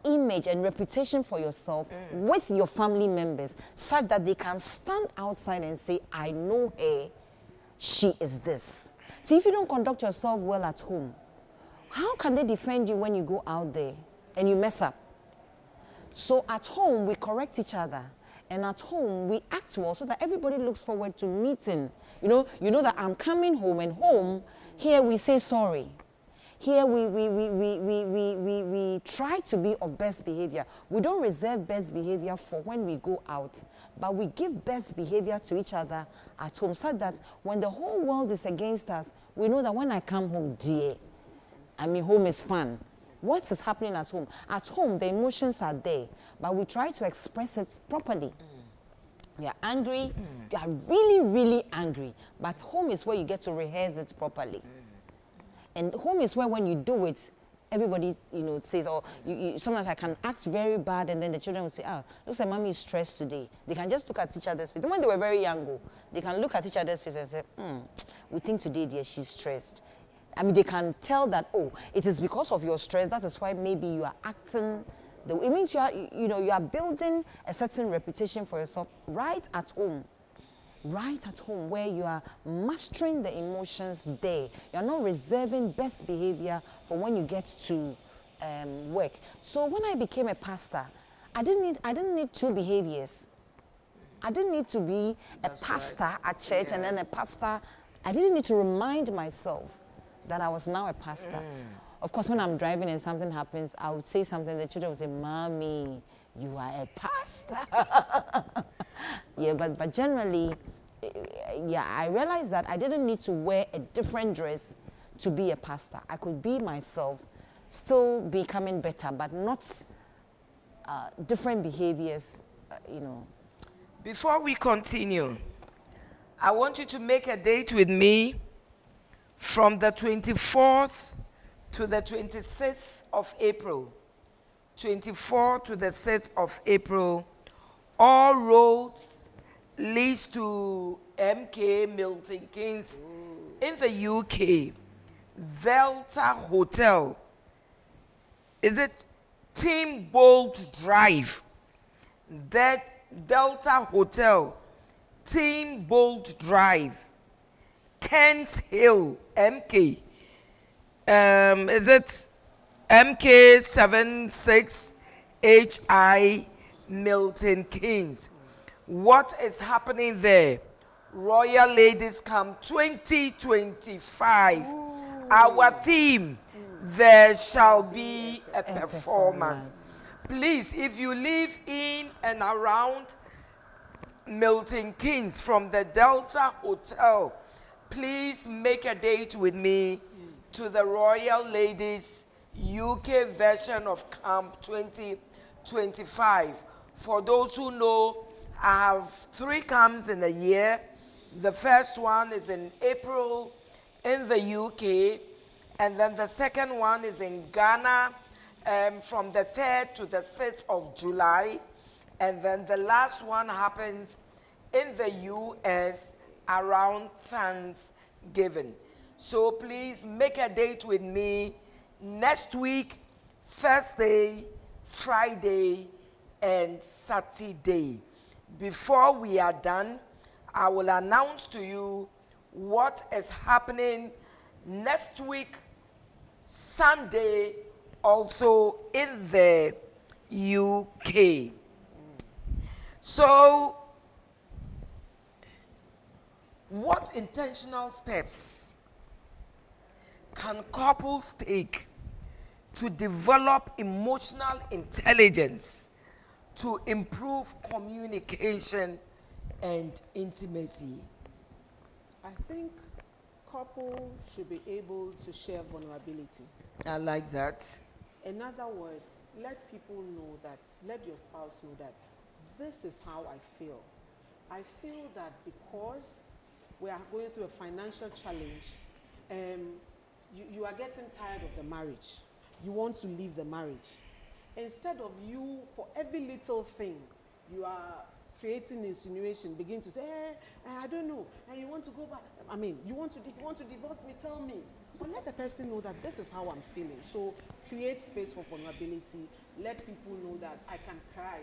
image and reputation for yourself with your family members, such that they can stand outside and say, I know her, she is this. So if you don't conduct yourself well at home, how can they defend you when you go out there and you mess up? So at home, we correct each other. And at home, we act well so that everybody looks forward to meeting. You know that I'm coming home, and home, here we say sorry. Here we try to be of best behavior. We don't reserve best behavior for when we go out, but we give best behavior to each other at home, so that when the whole world is against us, we know that when I come home, dear, home is fun. What is happening at home? At home, the emotions are there, but we try to express it properly. You're angry, you are really angry, but home is where you get to rehearse it properly. And home is where when you do it, everybody, says, oh, sometimes I can act very bad, and then the children will say, looks like mommy is stressed today. They can just look at each other's face. When they were very young, they can look at each other's face and say, we think today, dear, she's stressed. They can tell that, oh, it is because of your stress. That is why maybe you are acting. It means you are building a certain reputation for yourself right at home. Right at home, where you are mastering the emotions there. You're not reserving best behavior for when you get to work. So when I became a pastor, I didn't need two behaviors. I didn't need to be a pastor at church and then a pastor. I didn't need to remind myself that I was now a pastor. Of course, when I'm driving and something happens, I would say something, the children would say, Mommy, you are a pastor. Yeah, but generally, I realized that I didn't need to wear a different dress to be a pastor. I could be myself, still becoming better, but not different behaviors, Before we continue, I want you to make a date with me from the 24th to the 26th of April. 24th to the 6th of April, all roads leads to MK Milton Keynes in the UK. Delta Hotel. Is it Team Bold Drive? Delta Hotel, Team Bold Drive, Kent Hill, MK. Is it MK76HI Milton Keynes? What is happening there? Royal Ladies Camp 2025. Our theme, there shall be a performance. Please, if you live in and around Milton Keynes from the Delta Hotel, please make a date with me to the Royal Ladies UK version of Camp 2025. For those who know, I have 3 camps in a year. The first one is in April in the UK, and then the second one is in Ghana from the 3rd to the 6th of July. And then the last one happens in the US around Thanksgiving. So please make a date with me next week, Thursday, Friday, and Saturday. Before we are done, I will announce to you what is happening next week, Sunday, also in the UK. So, what intentional steps can couples take to develop emotional intelligence to improve communication and intimacy? I think couples should be able to share vulnerability. I like that. In other words, let people know that, let your spouse know that this is how I feel. I feel that because we are going through a financial challenge, you are getting tired of the marriage. You want to leave the marriage. Instead of you, for every little thing, you are creating insinuation, begin to say, I don't know, and you want to go back. I mean, if you want to divorce me, tell me. But let the person know that this is how I'm feeling. So create space for vulnerability. Let people know that I can cry.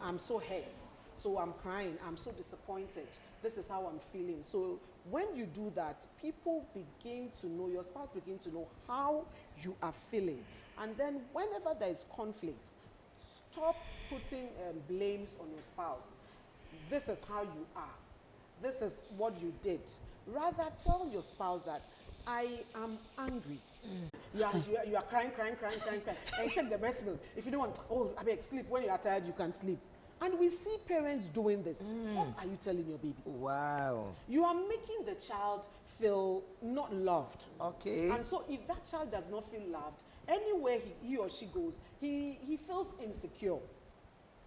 I'm so hurt, so I'm crying. I'm so disappointed. This is how I'm feeling. So when you do that, people begin to know, your spouse begin to know how you are feeling. And then whenever there is conflict, stop putting blames on your spouse. This is how you are. This is what you did. Rather, tell your spouse that I am angry. You are crying. And you take the breast milk. If you don't want, I beg, sleep. When you are tired, you can sleep. And we see parents doing this. What are you telling your baby? Wow. You are making the child feel not loved. Okay. And so if that child does not feel loved, anywhere he or she goes, he feels insecure.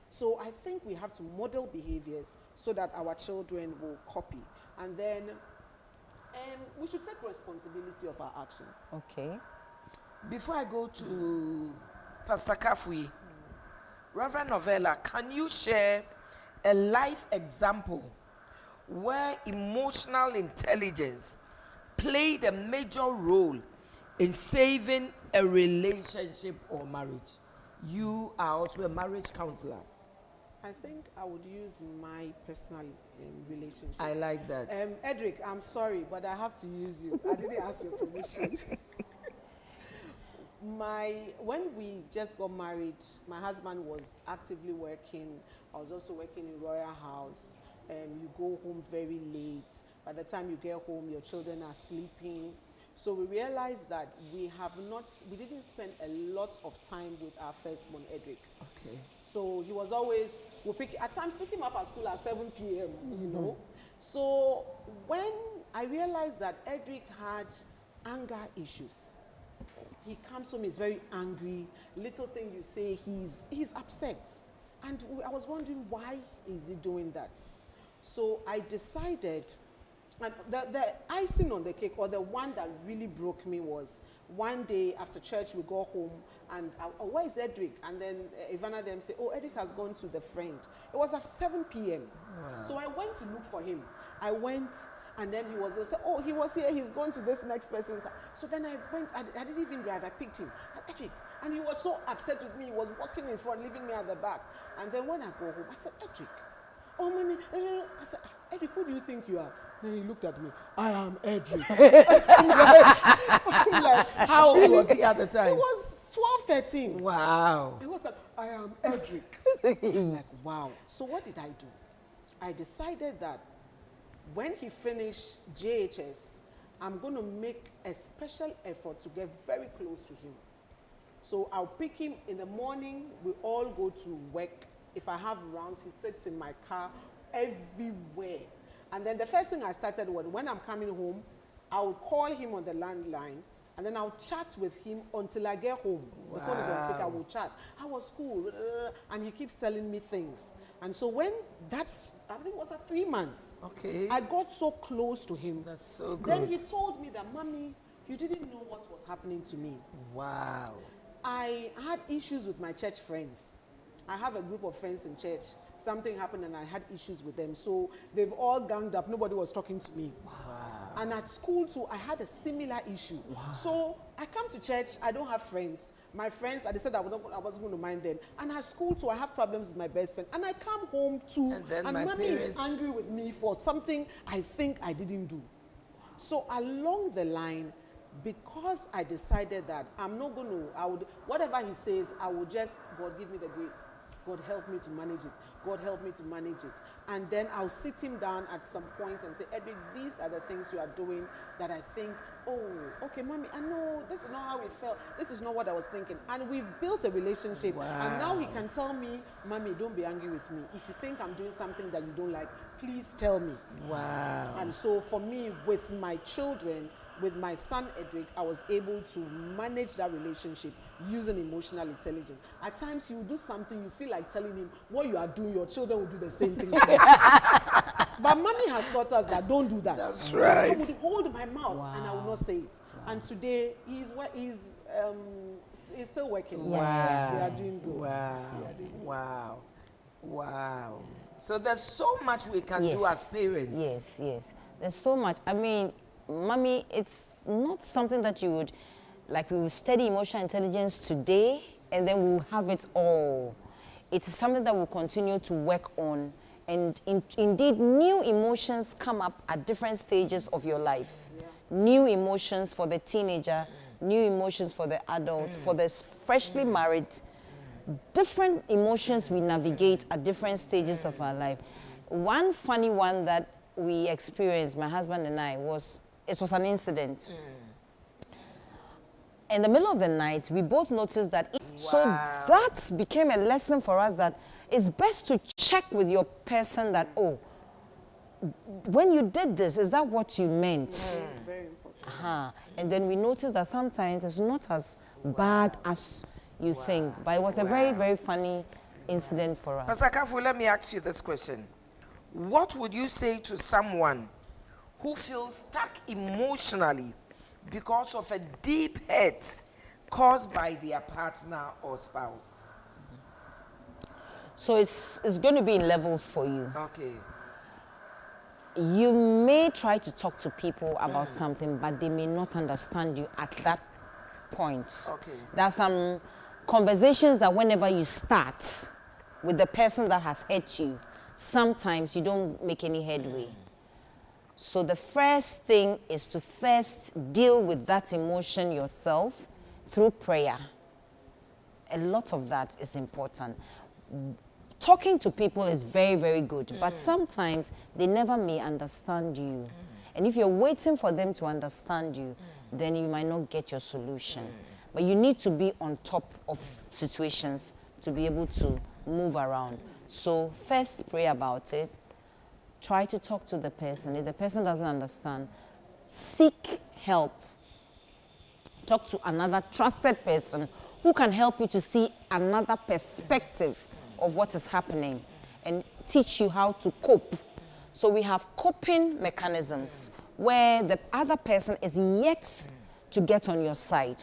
So I think we have to model behaviors so that our children will copy. And then we should take responsibility of our actions. Okay. Before I go to Pastor Kafui, Reverend Novella, can you share a life example where emotional intelligence played a major role in saving a relationship or marriage? You are also a marriage counselor. I think I would use my personal relationship. I like that. Edric, I'm sorry, but I have to use you. I didn't ask your permission. When we just got married, my husband was actively working. I was also working in Royal House. You go home very late. By the time you get home, your children are sleeping. So we realized that we didn't spend a lot of time with our firstborn, Edric. Okay. So he was always, at times pick him up at school at 7 p.m., you know. So when I realized that Edric had anger issues, he comes home, he's very angry. Little thing you say, he's upset. And I was wondering, why is he doing that? So I decided, and the icing on the cake, or the one that really broke me, was one day after church, we go home, and where is Edric? And then Ivana them say, oh, Edric has gone to the friend. It was at 7 p.m. Wow. So I went to look for him. I went, and then he was there. Said, oh, he was here. He's going to this next person's house. So then I went. I didn't even drive. I picked him. Edric. And he was so upset with me. He was walking in front, leaving me at the back. And then when I go home, I said, Edric. Oh, mommy. I said, Edric, who do you think you are? Then he looked at me. I am Edric. I'm like, how old was he at the time? He was 12, 13. Wow. He was like, I am Edric. I'm like, wow. So what did I do? I decided that when he finished JHS, I'm going to make a special effort to get very close to him. So I'll pick him in the morning. We all go to work. If I have rounds, he sits in my car. everywhere. And then the first thing I started was, when I'm coming home, I would call him on the landline, and then I'll chat with him until I get home. The phone is on speaker, I will chat. How was school? And he keeps telling me things. And so when that, I think it was 3 months, Okay. I got so close to him. That's so good. Then he told me that, Mommy, you didn't know what was happening to me. Wow. I had issues with my church friends. I have a group of friends in church. Something happened and I had issues with them. So they've all ganged up. Nobody was talking to me. Wow. And at school too, I had a similar issue. Wow. So I come to church, I don't have friends. My friends, I decided I wasn't going to mind them. And at school too, I have problems with my best friend. And I come home too, and Mommy is angry with me for something I think I didn't do. So along the line, because I decided that I'm not going to, whatever he says, I will just, God give me the grace. God help me to manage it. God help me to manage it. And then I'll sit him down at some point and say, Edwin, these are the things you are doing that I think, oh, okay, Mommy, I know this is not how it felt. This is not what I was thinking. And we've built a relationship. Wow. And now he can tell me, Mommy, don't be angry with me. If you think I'm doing something that you don't like, please tell me. Wow. And so for me, with my children, with my son Edric, I was able to manage that relationship using emotional intelligence. At times, you do something, you feel like telling him what you are doing, your children will do the same thing. But Mommy has taught us that don't do that. That's right. So I would hold my mouth and I will not say it. And today, he's still working. Wow. They are doing good. Wow. Wow. Wow. So there's so much we can do as parents. Yes, yes. There's so much. I mean, Mommy, it's not something that you would, like we will study emotional intelligence today and then we will have it all. It's something that we'll continue to work on. And indeed, new emotions come up at different stages of your life. Yeah. New emotions for the teenager, new emotions for the adults, for the freshly married. Different emotions we navigate at different stages of our life. One funny one that we experienced, my husband and I, was an incident. In the middle of the night, we both noticed that. So that became a lesson for us that it's best to check with your person that, oh, when you did this, is that what you meant? Very important. And then we noticed that sometimes it's not as bad as you think. But it was a very, very funny incident for us. Pastor Kafu, let me ask you this question. What would you say to someone who feels stuck emotionally because of a deep hurt caused by their partner or spouse? So it's going to be in levels for you. Okay. You may try to talk to people about something, but they may not understand you at that point. Okay. There are some conversations that whenever you start with the person that has hurt you, sometimes you don't make any headway. So the first thing is to first deal with that emotion yourself through prayer. A lot of that is important. Talking to people is very, very good, but sometimes they never may understand you. And if you're waiting for them to understand you, then you might not get your solution. But you need to be on top of situations to be able to move around. So first pray about it. Try to talk to the person. If the person doesn't understand, seek help. Talk to another trusted person who can help you to see another perspective of what is happening and teach you how to cope. So we have coping mechanisms where the other person is yet to get on your side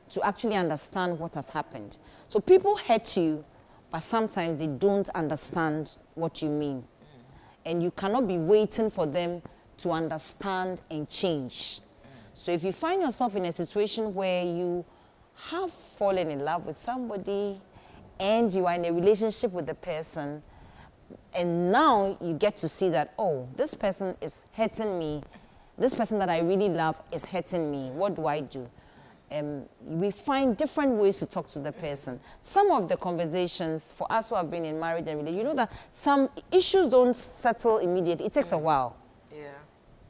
to actually understand what has happened. So people hurt you, but sometimes they don't understand what you mean. And you cannot be waiting for them to understand and change. So if you find yourself in a situation where you have fallen in love with somebody and you are in a relationship with the person, and now you get to see that, oh, this person is hurting me. This person that I really love is hurting me. What do I do? We find different ways to talk to the person. Some of the conversations, for us who have been in marriage and relationship, you know that some issues don't settle immediately. It takes a while. Yeah.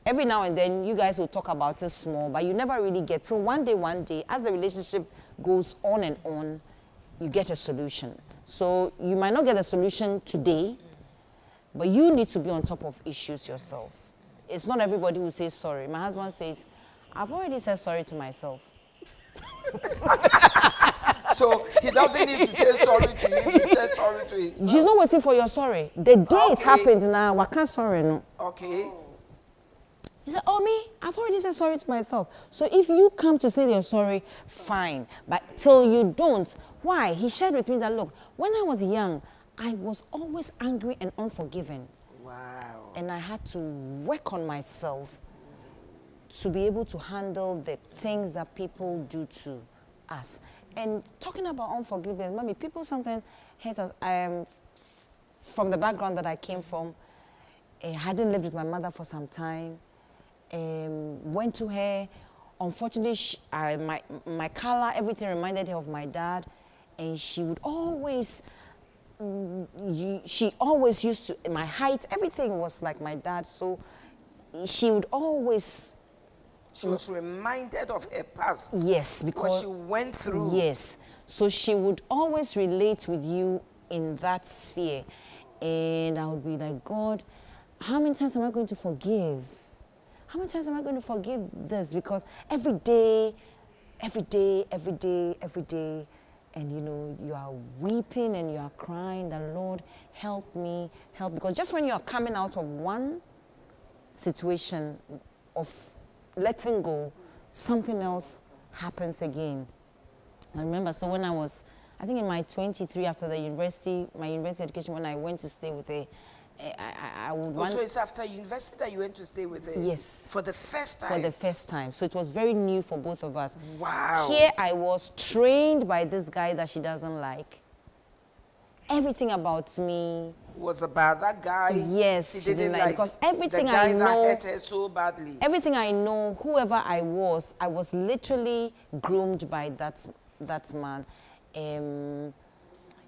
Every now and then, you guys will talk about it small, but you never really get to one day, as the relationship goes on and on, you get a solution. So you might not get a solution today, But you need to be on top of issues yourself. It's not everybody who says sorry. My husband says, I've already said sorry to myself. So he doesn't need to say sorry to you. He says sorry to himself. He's not waiting for your sorry. The day it happened now, I can't sorry no. Okay. He said, oh, me, I've already said sorry to myself. So if you come to say you're sorry, fine. But till you don't, why? He shared with me that, look, when I was young, I was always angry and unforgiving. Wow. And I had to work on myself to be able to handle the things that people do to us. And talking about unforgiveness, mommy, people sometimes hate us. From the background that I came from, I hadn't lived with my mother for some time. Went to her. Unfortunately, my color, everything reminded her of my dad. And she would always, she always used to, my height, everything was like my dad. So she would always. She was reminded of her past. Yes, because what she went through. Yes. So she would always relate with you in that sphere. And I would be like, God, how many times am I going to forgive? How many times am I going to forgive this? Because every day, and you know, you are weeping and you are crying, the Lord, help me, help. Because just when you are coming out of one situation of letting go, something else happens again. I remember, so when I was, I think in my 23 after the university, my university education, when I went to stay with her, I would want... So it's after university that you went to stay with her? Yes. For the first time? For the first time. So it was very new for both of us. Wow. Here I was trained by this guy that she doesn't like. Everything about me was about that guy. Yes, she didn't like. Because everything the guy I know, that hurt her so badly. Everything I know, whoever I was literally groomed by that man.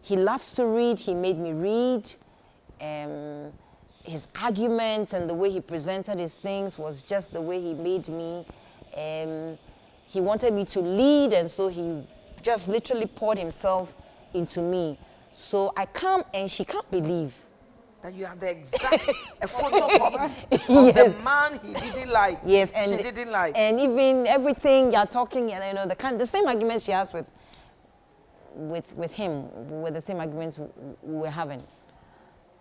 He loves to read. He made me read. His arguments and the way he presented his things was just the way he made me. He wanted me to lead, and so he just literally poured himself into me. So I come, and she can't believe that you have the exact a photocopy of the man he didn't like. Yes, and she didn't like. And even everything you're talking, and you know the same arguments she has with him, with the same arguments we were having.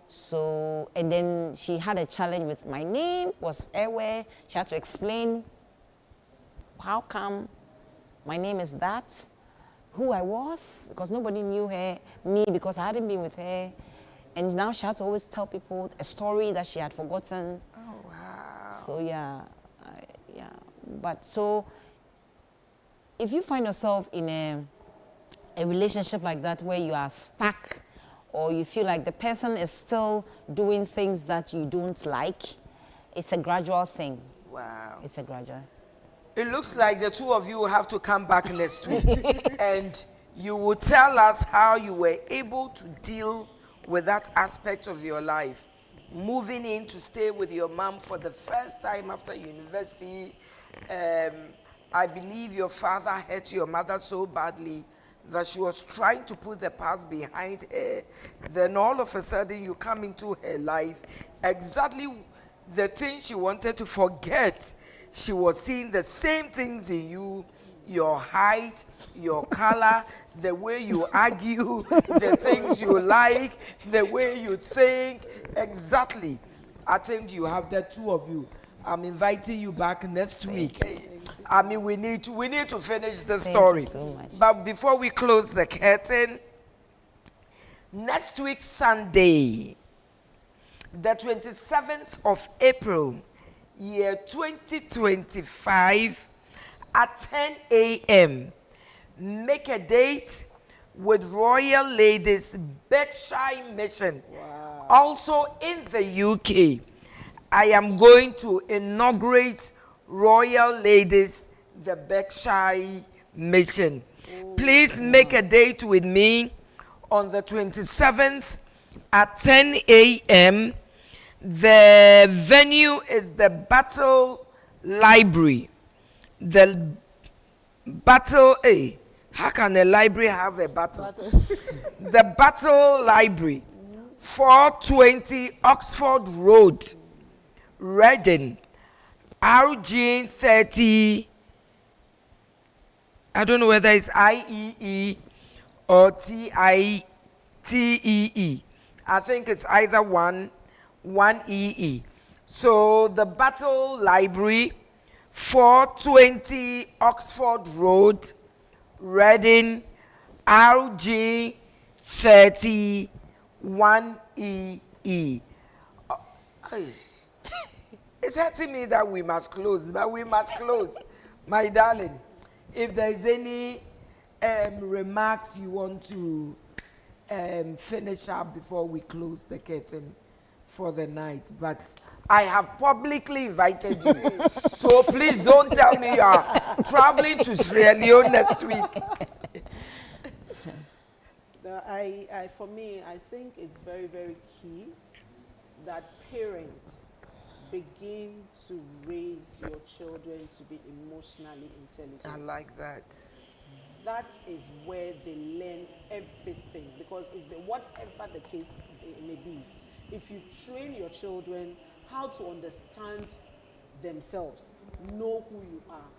So, and then she had a challenge with my name was Ewe. She had to explain how come my name is that, who I was, because nobody knew me because I hadn't been with her. And now she had to always tell people a story that she had forgotten. Oh, wow. So, yeah. But so, if you find yourself in a relationship like that where you are stuck, or you feel like the person is still doing things that you don't like, it's a gradual thing. Wow. It's a gradual. It looks like the two of you will have to come back next week and you will tell us how you were able to deal with that aspect of your life. Moving in to stay with your mom for the first time after university. I believe your father hurt your mother so badly that she was trying to put the past behind her. Then all of a sudden you come into her life. Exactly the thing she wanted to forget, she was seeing the same things in you, your height, your color, the way you argue, the things you like, the way you think. Exactly. I think you have the two of you. I'm inviting you back next week. I mean, we need to finish the story. Thank you so much. But before we close the curtain, next week Sunday, the 27th of April, year 2025, at 10 a.m., make a date with Royal Ladies Berkshire Mission, also in the UK. I am going to inaugurate Royal Ladies, the Berkshire Mission. Please make a date with me on the 27th at 10 a.m. The venue is the Battle Library. The Battle, how can a library have a battle? The Battle Library, 420 Oxford Road, Reading, RG 30. I don't know whether it's IEE or TITEE. I think it's either one EE. So the Battle Library, 420 Oxford Road, Reading, RG 30 1EE. It's hurting me that we must close, but we must close. My darling, if there's any remarks you want to finish up before we close the curtain for the night, but I have publicly invited you. So please don't tell me you are traveling to Sierra Leone next week. For me, I think it's very, very key that parents begin to raise your children to be emotionally intelligent. I like that. That is where they learn everything. Because whatever the case it may be, if you train your children how to understand themselves, know who you are,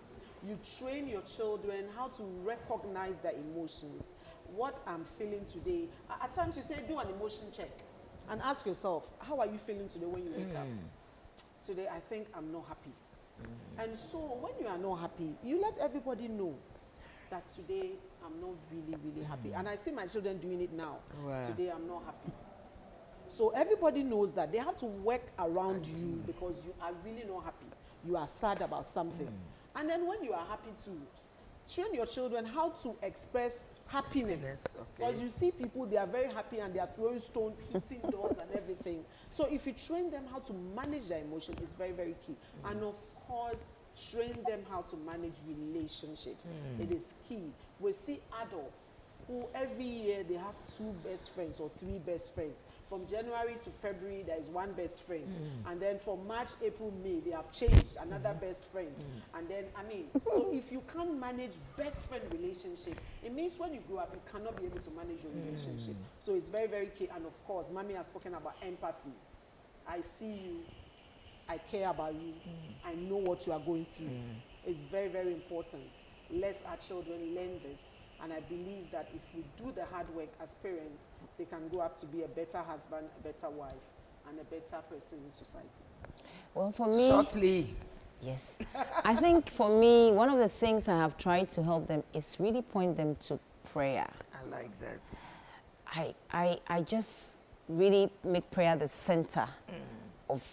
you train your children how to recognize their emotions. What I'm feeling today, at times you say do an emotion check and ask yourself, how are you feeling today when you wake up? Today I think I'm not happy. And so when you are not happy, you let everybody know that today I'm not really, really happy. And I see my children doing it now. Wow. Today I'm not happy. So everybody knows that they have to work around you because you are really not happy. You are sad about something. And then when you are happy too, train your children how to express happiness. Because you see people, they are very happy and they are throwing stones, hitting doors and everything. So if you train them how to manage their emotion, it's very, very key. And of course, train them how to manage relationships. It is key. We see adults who every year they have 2 best friends or 3 best friends. From January to February, there is 1 best friend. And then from March, April, May, they have changed another best friend. And then, so if you can't manage best friend relationship, it means when you grow up, you cannot be able to manage your relationship. So it's very, very key. And of course, Mommy has spoken about empathy. I see you. I care about you. I know what you are going through. It's very, very important. Let our children learn this. And I believe that if we do the hard work as parents, they can grow up to be a better husband, a better wife, and a better person in society. Well, for me... Shortly. Yes. I think for me, one of the things I have tried to help them is really point them to prayer. I like that. I just really make prayer the center of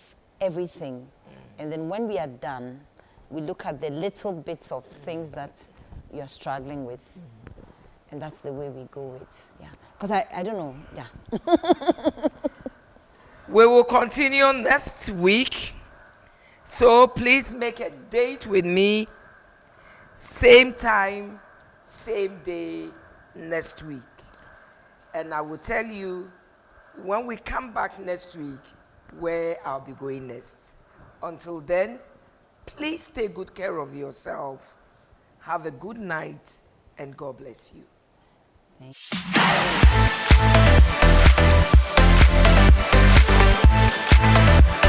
everything. And then when we are done, we look at the little bits of things that you are struggling with. And that's the way we go with, Because I don't know, We will continue next week. So please make a date with me. Same time, same day, next week. And I will tell you when we come back next week where I'll be going next. Until then, please take good care of yourself. Have a good night and God bless you. Thank you.